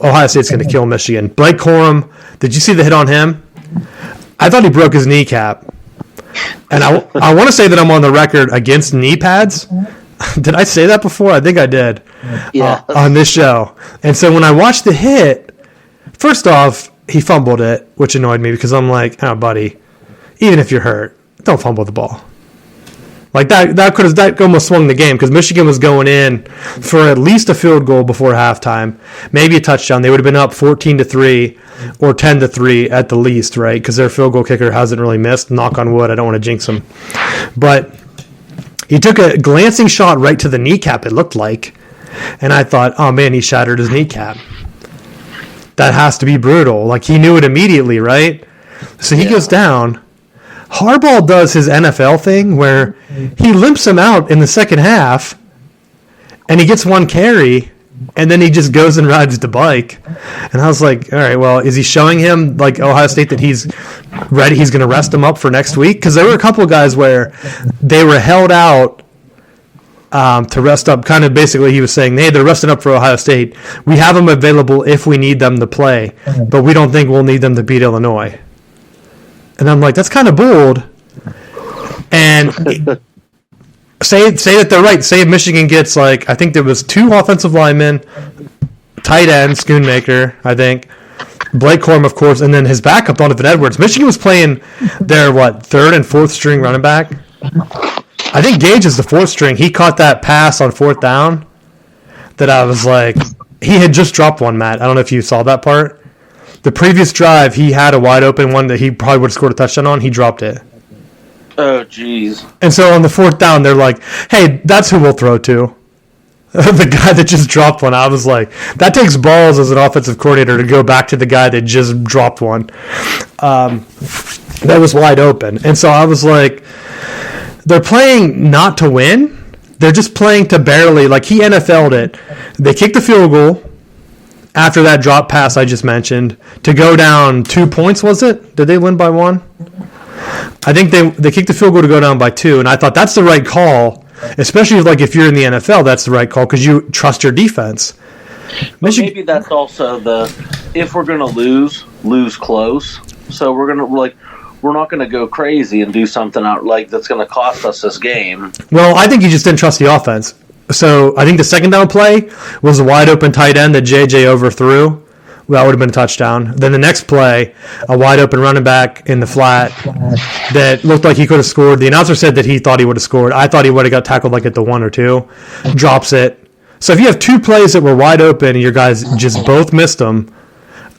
Ohio State's going to kill Michigan. Blake Corum, did you see the hit on him? I thought he broke his kneecap. And I want to say that I'm on the record against knee pads. Did I say that before? I think I did. Yeah. On this show. And so when I watched the hit, first off, he fumbled it, which annoyed me because I'm like, oh, buddy, even if you're hurt, don't fumble the ball. Like that almost swung the game because Michigan was going in for at least a field goal before halftime, maybe a touchdown. They would have been up 14-3 or 10-3 at the least, right? Because their field goal kicker hasn't really missed. Knock on wood. I don't want to jinx him, but he took a glancing shot right to the kneecap. It looked like, and I thought, oh man, he shattered his kneecap. That has to be brutal. Like he knew it immediately, right? So he goes down. Harbaugh does his NFL thing where he limps him out in the second half and he gets 1 carry and then he just goes and rides the bike. And I was like, all right, well, is he showing him, like Ohio State, that he's ready? He's going to rest him up for next week? Because there were a couple of guys where they were held out to rest up. Kind of basically he was saying, hey, they're resting up for Ohio State. We have them available if we need them to play, but we don't think we'll need them to beat Illinois. And I'm like, that's kind of bold. And say that they're right. Say if Michigan gets, like, I think there was 2 offensive linemen, tight end, Schoonmaker, I think, Blake Corum, of course, and then his backup, Donovan Edwards. Michigan was playing their, 3rd and 4th string running back. I think Gage is the 4th string. He caught that pass on 4th down that I was like, he had just dropped one, Matt. I don't know if you saw that part. The previous drive, he had a wide open one that he probably would have scored a touchdown on. He dropped it. Oh, jeez. And so on the 4th down, they're like, hey, that's who we'll throw to. The guy that just dropped one. I was like, that takes balls as an offensive coordinator to go back to the guy that just dropped one. That was wide open. And so I was like, they're playing not to win. They're just playing to barely, like he NFL'd it. They kicked the field goal after that drop pass I just mentioned to go down 2 points, was it? Did they win by 1? I think they kicked the field goal to go down by 2, and I thought that's the right call, especially if you're in the NFL, that's the right call because you trust your defense. Maybe that's also if we're going to lose close. So we're not going to go crazy and do something out that's going to cost us this game. Well, I think you just didn't trust the offense. So I think the second down play was a wide open tight end that JJ overthrew. That would have been a touchdown. Then the next play, a wide open running back in the flat that looked like he could have scored. The announcer said that he thought he would have scored. I thought he would have got tackled at the 1 or 2. Drops it. So if you have 2 plays that were wide open and your guys just both missed them,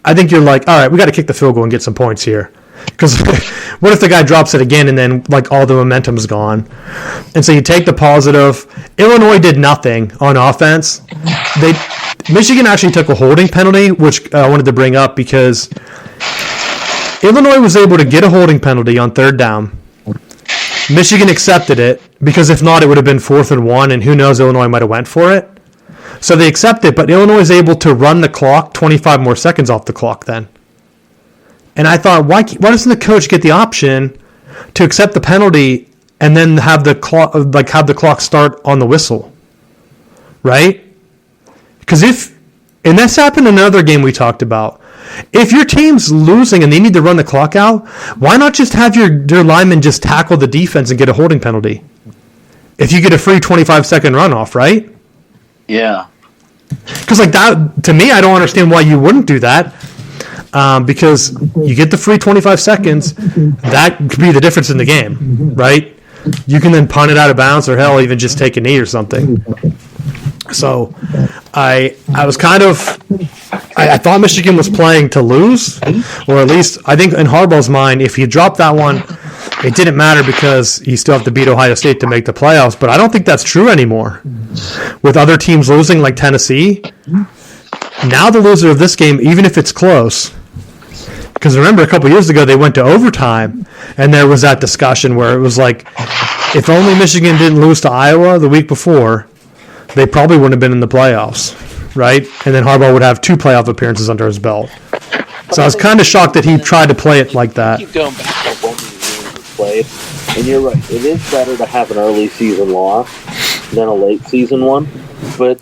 I think you're like, all right, we got to kick the field goal and get some points here. Because what if the guy drops it again and then all the momentum's gone? And so you take the positive. Illinois did nothing on offense. Michigan actually took a holding penalty, which I wanted to bring up because Illinois was able to get a holding penalty on 3rd down. Michigan accepted it because if not, it would have been 4th and 1, and who knows, Illinois might have went for it. So they accept it, but Illinois is able to run the clock 25 more seconds off the clock then. And I thought, why doesn't the coach get the option to accept the penalty and then have the clock start on the whistle, right? Because and this happened in another game we talked about. If your team's losing and they need to run the clock out, why not just have your lineman just tackle the defense and get a holding penalty? if you get a free 25-second runoff, right? Yeah. Because like that, to me, I don't understand why you wouldn't do that. Because you get the free 25 seconds, that could be the difference in the game, right? You can then punt it out of bounds, or hell, even just take a knee or something. So I was kind of I thought Michigan was playing to lose, or at least I think in Harbaugh's mind, if you drop that one, it didn't matter because you still have to beat Ohio State to make the playoffs. But I don't think that's true anymore. With other teams losing like Tennessee, now the loser of this game, even if it's close, because remember a couple years ago they went to overtime, and there was that discussion where it was like, if only Michigan didn't lose to Iowa the week before, they probably wouldn't have been in the playoffs, right? And then Harbaugh would have 2 playoff appearances under his belt. So I was kind of shocked that he tried to play it like that. Keep going back to when these games were played, and you're right. It is better to have an early season loss than a late season one, but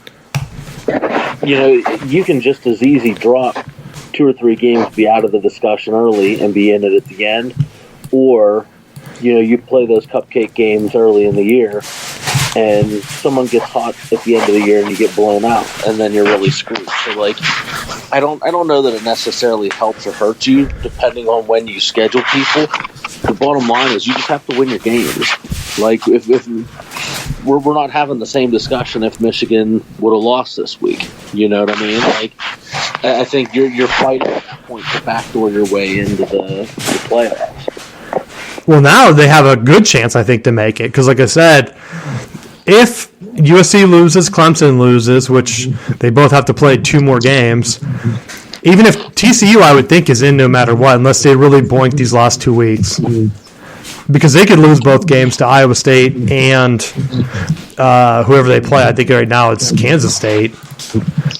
you can just as easy drop 2 or 3 games, be out of the discussion early, and be in it at the end, or you play those cupcake games early in the year, and someone gets hot at the end of the year, and you get blown out, and then you're really screwed. So, like, I don't know that it necessarily helps or hurts you, depending on when you schedule people. The bottom line is you just have to win your games. Like, if we're not having the same discussion if Michigan would have lost this week. You know what I mean? Like, I think you're fighting at that point to backdoor your way into the playoffs. Well, now they have a good chance, I think, to make it. Because, like I said, if USC loses, Clemson loses, which they both have to play 2 more games, even if TCU, I would think, is in no matter what, unless they really boink these last 2 weeks. Because they could lose both games to Iowa State and whoever they play. I think right now it's Kansas State,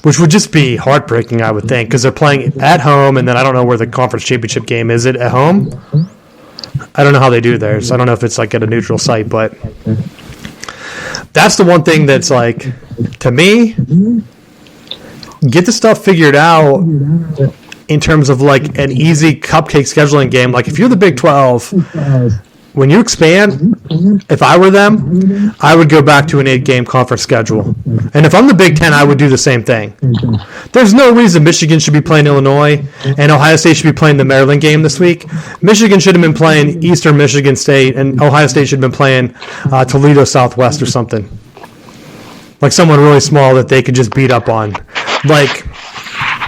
which would just be heartbreaking, I would think, because they're playing at home, and then I don't know where the conference championship game is. It at home? I don't know how they do there, so I don't know if it's like at a neutral site, but that's the one thing that's like, to me, get the stuff figured out in terms of like an easy cupcake scheduling game. Like if you're the Big 12, when you expand, if I were them, I would go back to an 8-game conference schedule. And if I'm the Big 10, I would do the same thing. There's no reason Michigan should be playing Illinois and Ohio State should be playing the Maryland game this week. Michigan should have been playing Eastern Michigan State, and Ohio State should have been playing Toledo Southwest or something. Like someone really small that they could just beat up on. Like,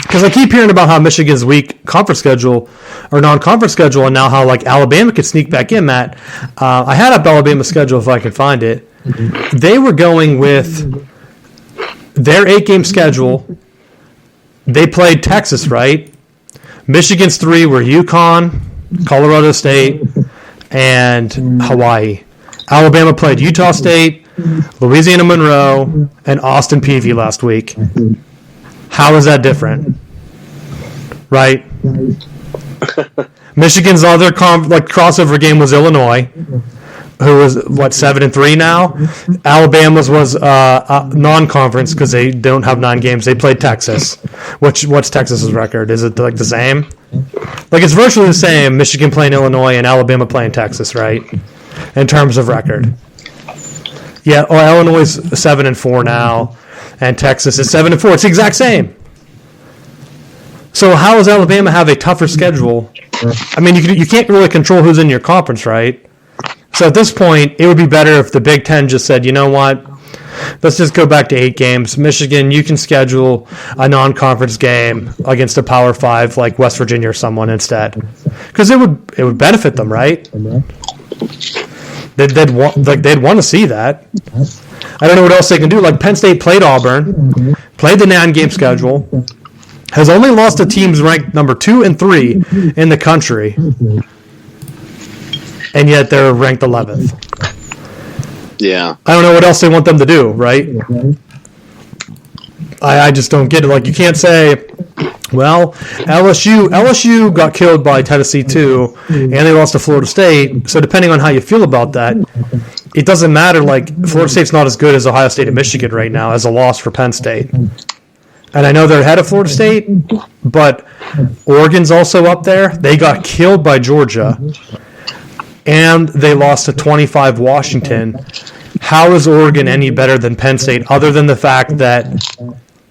because I keep hearing about how Michigan's weak conference schedule or non-conference schedule, and now how like Alabama could sneak back in, Matt. I had up Alabama's schedule if I could find it. They were going with their 8-game schedule. They played Texas, right? Michigan's 3 were UConn, Colorado State, and Hawaii. Alabama played Utah State, Louisiana Monroe, and Austin Peay last week. How is that different? Right? Michigan's other crossover game was Illinois, who was 7-3 now. Alabama's was non-conference because they don't have 9 games. They played Texas. What's Texas's record? Is it like the same? Like it's virtually the same. Michigan playing Illinois and Alabama playing Texas, right? In terms of record. Yeah. Well, Illinois is 7-4 now, and Texas is 7-4. It's the exact same. So how does Alabama have a tougher schedule? I mean, you can't really control who's in your conference, right? So at this point, it would be better if the Big Ten just said, you know what, let's just go back to 8 games. Michigan, you can schedule a non-conference game against a Power 5 like West Virginia or someone instead, because it would benefit them, right? They'd want to see that. I don't know what else they can do. Like Penn State played Auburn, played the 9-game schedule, has only lost to teams ranked number 2 and 3 in the country, and yet they're ranked 11th. Yeah. I don't know what else they want them to do, right? I just don't get it. Like, you can't say, well, LSU got killed by Tennessee too, and they lost to Florida State, so depending on how you feel about that, it doesn't matter. Like, Florida State's not as good as Ohio State and Michigan right now as a loss for Penn State. And I know they're ahead of Florida State, but Oregon's also up there. They got killed by Georgia, and they lost to 25 Washington. how is Oregon any better than Penn State other than the fact that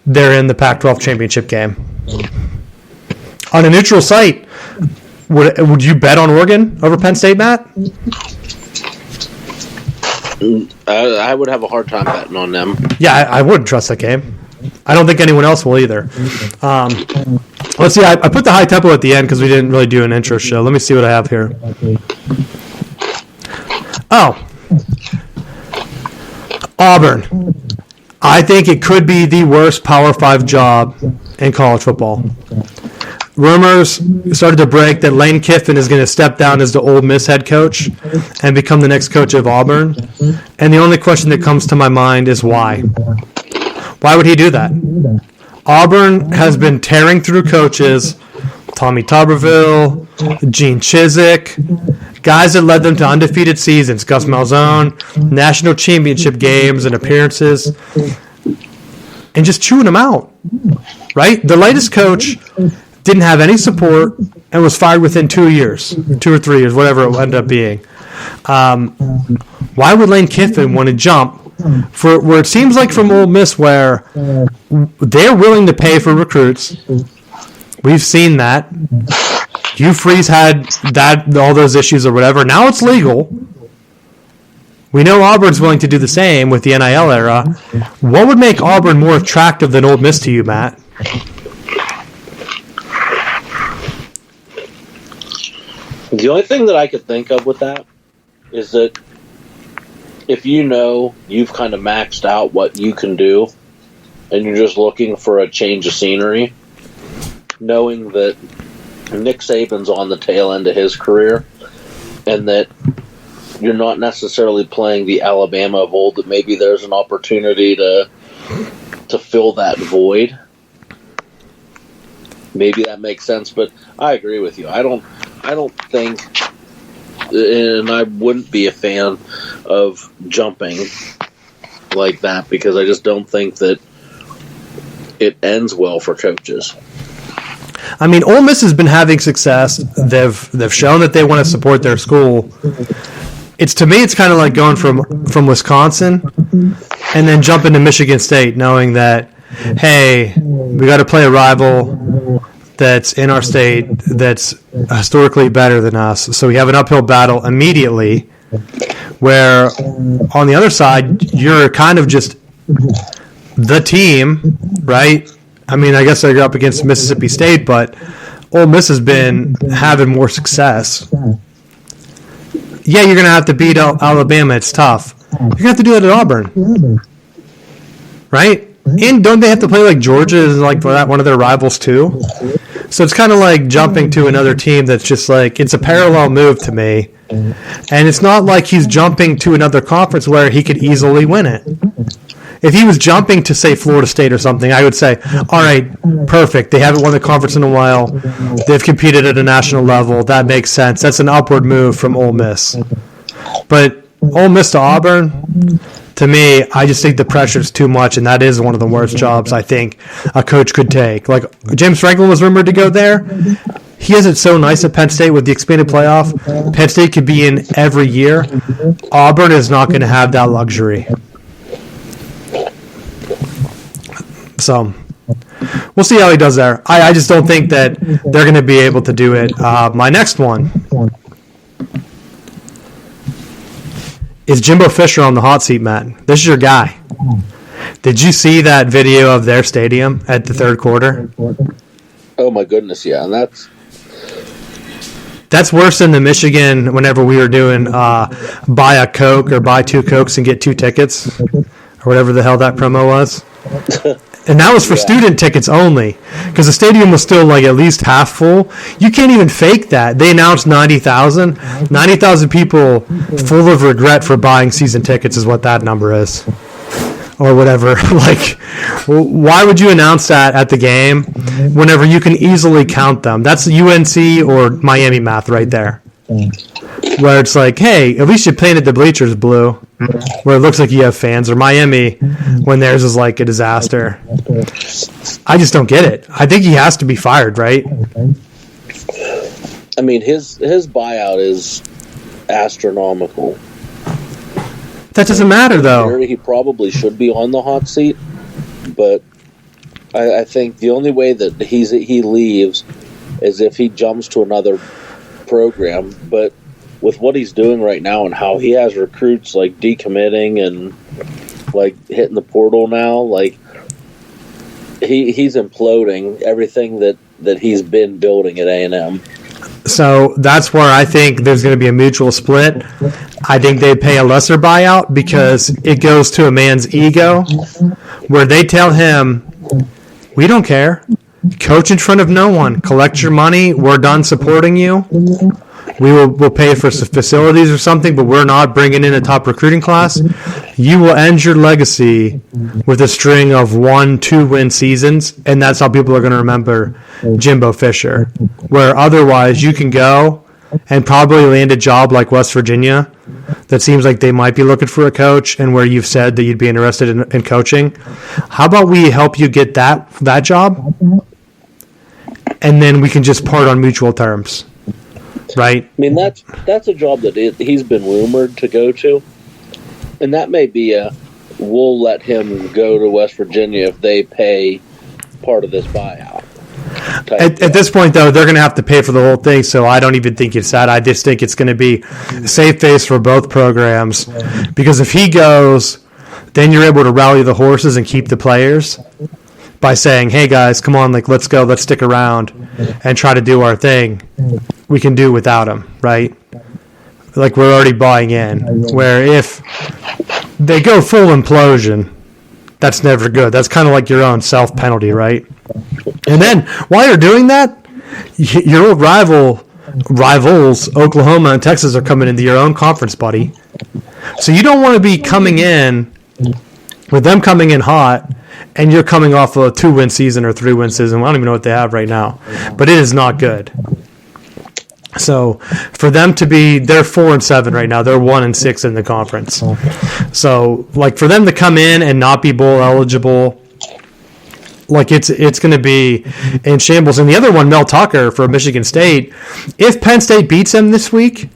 they're in the Pac-12 championship game? On a neutral site, would you bet on Oregon over Penn State, Matt? I would have a hard time betting on them. Yeah, I wouldn't trust that game. I don't think anyone else will either. Let's see. I put the high tempo at the end because we didn't really do an intro show. Let me see what I have here. Oh, Auburn. I think it could be the worst Power 5 job in college football. Rumors started to break that Lane Kiffin is going to step down as the Ole Miss head coach and become the next coach of Auburn. And the only question that comes to my mind is why. Why would he do that? Auburn has been tearing through coaches, Tommy Tuberville, Gene Chizik, guys that led them to undefeated seasons, Gus Malzahn, national championship games and appearances, and just chewing them out, right? The latest coach didn't have any support and was fired within 2 years, 2 or 3 years, whatever it ended up being. Why would Lane Kiffin want to jump for where it seems like from Ole Miss where they're willing to pay for recruits? We've seen that. Hugh Freeze had all those issues or whatever. Now it's legal. We know Auburn's willing to do the same with the NIL era. What would make Auburn more attractive than Ole Miss to you, Matt? The only thing that I could think of with that is that if you know you've kind of maxed out what you can do and you're just looking for a change of scenery, knowing that Nick Saban's on the tail end of his career and that you're not necessarily playing the Alabama of old, that maybe there's an opportunity to fill that void. Maybe that makes sense, but I agree with you. I don't think, and I wouldn't be a fan of jumping like that because I just don't think that it ends well for coaches. I mean, Ole Miss has been having success. They've shown that they want to support their school. To me, it's kind of like going from Wisconsin and then jumping to Michigan State, knowing that, hey, we got to play a rival that's in our state that's historically better than us. So we have an uphill battle immediately, where on the other side, you're kind of just the team, right? I mean, I guess they're up against Mississippi State, but Ole Miss has been having more success. Yeah, you're going to have to beat Alabama. It's tough. You're going to have to do it at Auburn, right? And don't they have to play like Georgia is like one of their rivals too? So it's kind of like jumping to another team that's just like, it's a parallel move to me. And it's not like he's jumping to another conference where he could easily win it. If he was jumping to, say, Florida State or something, I would say, all right, perfect. They haven't won the conference in a while. They've competed at a national level. That makes sense. That's an upward move from Ole Miss. But Ole Miss to Auburn, to me, I just think the pressure is too much, and that is one of the worst jobs I think a coach could take. Like, James Franklin was rumored to go there. He has it so nice at Penn State with the expanded playoff. Penn State could be in every year. Auburn is not going to have that luxury. So we'll see how he does there. I just don't think that they're going to be able to do it. My next one is Jimbo Fisher on the hot seat, Matt. This is your guy. Did you see that video of their stadium at the third quarter? Oh, my goodness, yeah. And that's worse than the Michigan whenever we were doing buy a Coke or buy 2 Cokes and get 2 tickets or whatever the hell that promo was. And that was for student tickets only, because the stadium was still like at least half full. You can't even fake that. They announced 90,000. 90,000 people full of regret for buying season tickets is what that number is. Or whatever. Like, why would you announce that at the game whenever you can easily count them? That's UNC or Miami math right there. Where it's like, hey, at least you painted the bleachers blue, where it looks like you have fans, or Miami when theirs is like a disaster. I just don't get it. I think he has to be fired, right? I mean, his buyout is astronomical. That doesn't matter, though. He probably should be on the hot seat, but I think the only way that he leaves is if he jumps to another program. But with what he's doing right now and how he has recruits like decommitting and like hitting the portal now, like he's imploding everything that he's been building at A&M. So that's where I think there's going to be a mutual split. I think they pay a lesser buyout because it goes to a man's ego where they tell him, we don't care. Coach in front of no one. Collect your money. We're done supporting you. We'll pay for some facilities or something, but we're not bringing in a top recruiting class. You will end your legacy with a string of 1-2 win seasons, and that's how people are going to remember Jimbo Fisher. Where otherwise you can go and probably land a job like West Virginia that seems like they might be looking for a coach, and where you've said that you'd be interested in coaching. How about we help you get that job, and then we can just part on mutual terms? Right. I mean, that's a job that he's been rumored to go to, and that may be we'll let him go to West Virginia if they pay part of this buyout. At this point, though, they're going to have to pay for the whole thing, so I don't even think it's that. I just think it's going to be a safe face for both programs, because if he goes, then you're able to rally the horses and keep the players by saying, hey, guys, come on, like, let's go, let's stick around and try to do our thing. We can do without him, right? Like, we're already buying in. Where if they go full implosion, that's never good. That's kind of like your own self-penalty, right? And then, while you're doing that, your old rivals, Oklahoma and Texas, are coming into your own conference, buddy. So you don't want to be coming in with them coming in hot, and you're coming off of a 2-win season or 3-win season. I don't even know what they have right now. But it is not good. So for them to be, they're 4-7 right now. They're 1-6 in the conference. So like for them to come in and not be bowl eligible, like it's going to be in shambles. And the other one, Mel Tucker for Michigan State, if Penn State beats them this week,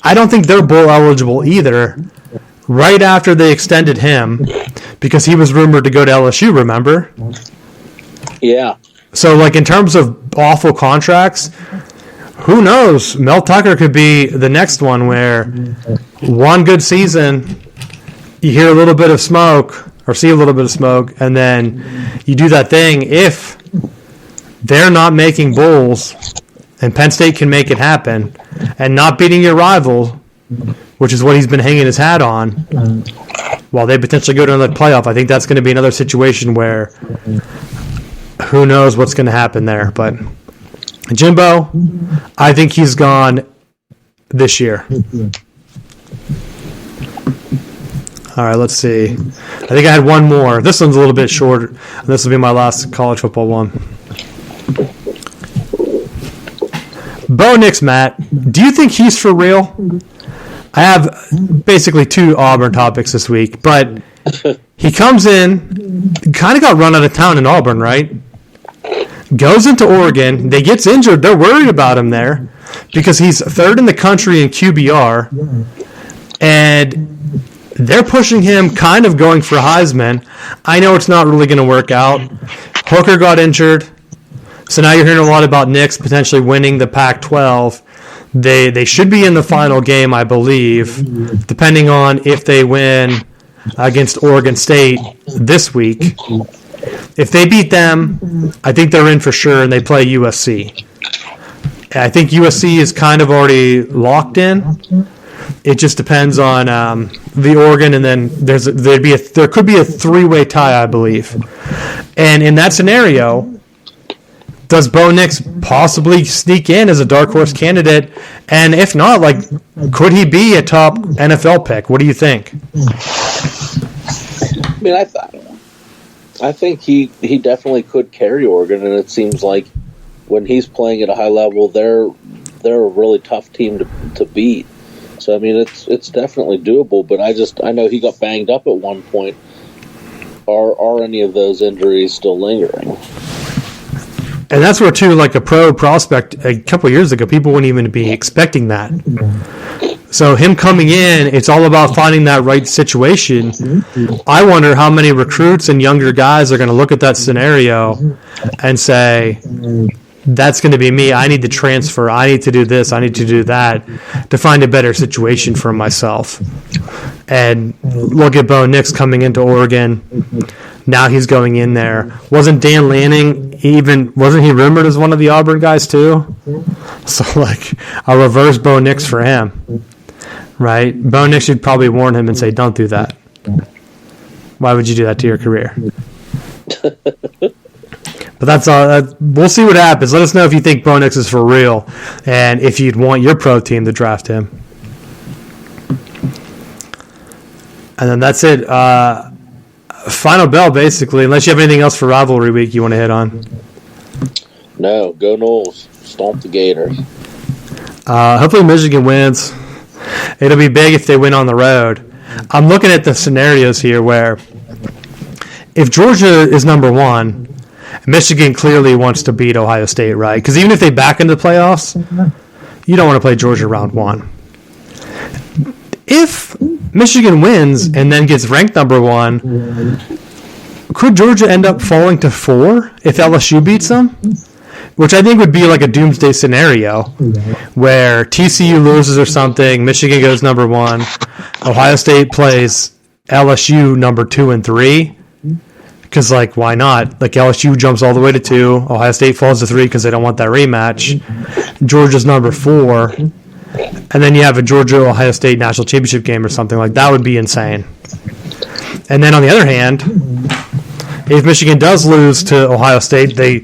I don't think they're bowl eligible either. Right after they extended him, because he was rumored to go to LSU, remember? Yeah. So, like, in terms of awful contracts, who knows? Mel Tucker could be the next one where one good season, you hear a little bit of smoke or see a little bit of smoke, and then you do that thing. If they're not making bowls and Penn State can make it happen and not beating your rival, which is what he's been hanging his hat on, while they potentially go to another playoff, I think that's going to be another situation where who knows what's going to happen there. But Jimbo, I think he's gone this year. All right, let's see. I think I had one more. This one's a little bit shorter. This will be my last college football one. Bo Nix, Matt, do you think he's for real? I have basically 2 Auburn topics this week, but he comes in, kind of got run out of town in Auburn, right? Goes into Oregon. They gets injured. They're worried about him there because he's 3rd in the country in QBR, and they're pushing him, kind of going for Heisman. I know it's not really going to work out. Hooker got injured, so now you're hearing a lot about Nix potentially winning the Pac-12. They should be in the final game, I believe, depending on if they win against Oregon State this week. If they beat them, I think they're in for sure, and they play USC. I think USC is kind of already locked in. It just depends on the Oregon, and then there could be a 3-way tie, I believe. And in that scenario, does Bo Nix possibly sneak in as a dark horse candidate? And if not, like, could he be a top NFL pick? What do you think? I mean, I think he definitely could carry Oregon, and it seems like when he's playing at a high level, they're a really tough team to beat. So I mean, it's definitely doable. But I know he got banged up at one point. Are any of those injuries still lingering? And that's where, too, like a pro prospect a couple of years ago, people wouldn't even be expecting that. So him coming in, it's all about finding that right situation. I wonder how many recruits and younger guys are going to look at that scenario and say, that's going to be me. I need to transfer. I need to do this. I need to do that to find a better situation for myself. And look at Bo Nix coming into Oregon. Now he's going in there. Wasn't Dan Lanning wasn't he rumored as one of the Auburn guys too? So like a reverse Bo Nix for him, right? Bo Nix should probably warn him and say, don't do that. Why would you do that to your career? But that's all. We'll see what happens. Let us know if you think Bo Nix is for real and if you'd want your pro team to draft him. And then that's it. Final bell, basically, unless you have anything else for Rivalry Week you want to hit on. No, go Noles. Stomp the Gators. Hopefully Michigan wins. It'll be big if they win on the road. I'm looking at the scenarios here where if Georgia is number one, Michigan clearly wants to beat Ohio State, right? Because even if they back into the playoffs, you don't want to play Georgia round one. If Michigan wins and then gets ranked number one, could Georgia end up falling to 4 if LSU beats them? Which I think would be like a doomsday scenario where TCU loses or something, Michigan goes number 1, Ohio State plays LSU number 2 and 3. Because, like, why not? Like, LSU jumps all the way to 2. Ohio State falls to 3 because they don't want that rematch. Georgia's number 4. And then you have a Georgia-Ohio State national championship game or something. Like, that would be insane. And then on the other hand, if Michigan does lose to Ohio State, they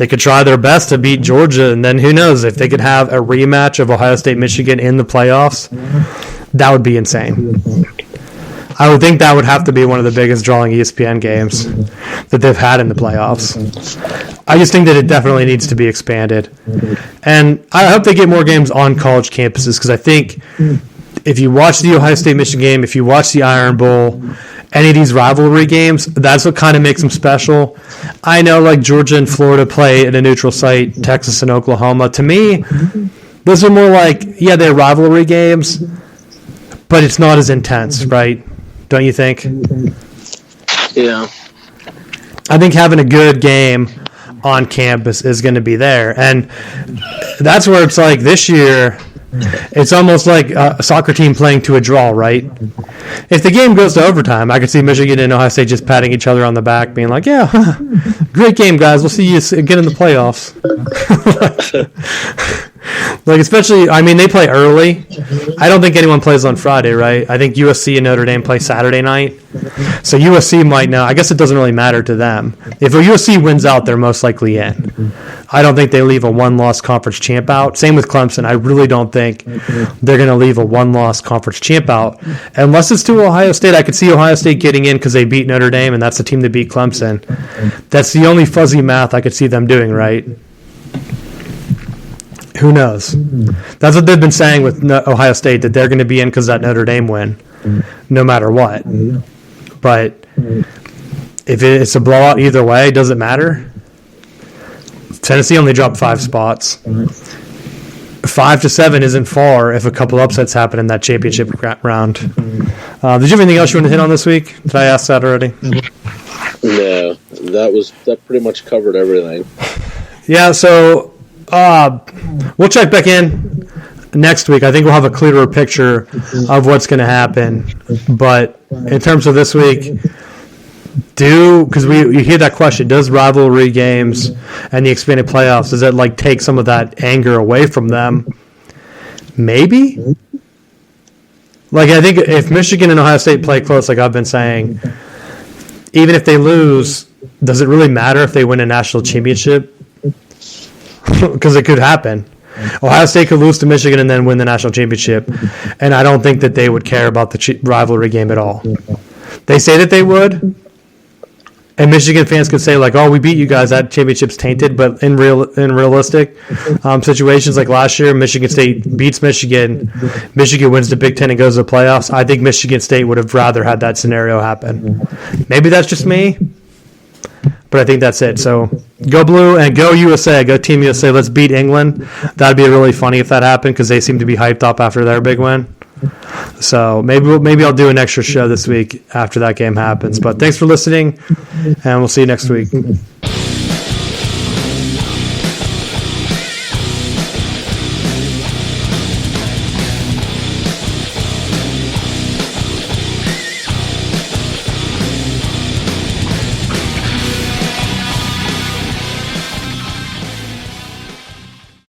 could try their best to beat Georgia. And then who knows? If they could have a rematch of Ohio State-Michigan in the playoffs, that would be insane. I would think that would have to be one of the biggest drawing ESPN games that they've had in the playoffs. I just think that it definitely needs to be expanded. And I hope they get more games on college campuses because I think if you watch the Ohio State-Michigan game, if you watch the Iron Bowl, any of these rivalry games, that's what kind of makes them special. I know like Georgia and Florida play at a neutral site, Texas and Oklahoma. To me, those are more like, yeah, they're rivalry games, but it's not as intense, right? Don't you think? Yeah. I think having a good game on campus is going to be there. And that's where it's like this year, it's almost like a soccer team playing to a draw, right? If the game goes to overtime, I could see Michigan and Ohio State just patting each other on the back, being like, yeah, great game, guys. We'll see you again in the playoffs. Like, especially, I mean, they play early. I don't think anyone plays on Friday, right? I think USC and Notre Dame play Saturday night. So USC might know. I guess it doesn't really matter to them. If a USC wins out, they're most likely in. I don't think they leave a one-loss conference champ out. Same with Clemson. I really don't think they're going to leave a one-loss conference champ out. Unless it's to Ohio State. I could see Ohio State getting in because they beat Notre Dame, and that's the team that beat Clemson. That's the only fuzzy math I could see them doing, right? Who knows? That's what they've been saying with Ohio State, that they're going to be in because that Notre Dame win, no matter what. But if it's a blowout either way, does it matter? Tennessee only dropped 5 spots. 5 to 7 isn't far if a couple upsets happen in that championship round. Did you have anything else you want to hit on this week? Did I ask that already? No, that pretty much covered everything. Yeah, so we'll check back in next week. I think we'll have a clearer picture of what's going to happen. But in terms of this week, because you hear that question, does rivalry games and the expanded playoffs, does that like take some of that anger away from them? Maybe. Like, I think if Michigan and Ohio State play close, like I've been saying, even if they lose, does it really matter if they win a national championship? Because it could happen. Ohio State could lose to Michigan and then win the national championship, and I don't think that they would care about the rivalry game at all. They say that they would, and Michigan fans could say like, "Oh, we beat you guys. That championship's tainted." But in realistic situations, like last year, Michigan State beats Michigan. Michigan wins the Big Ten and goes to the playoffs. I think Michigan State would have rather had that scenario happen. Maybe that's just me. But I think that's it. So go Blue and go USA. Go Team USA. Let's beat England. That'd be really funny if that happened because they seem to be hyped up after their big win. So maybe I'll do an extra show this week after that game happens. But thanks for listening, and we'll see you next week.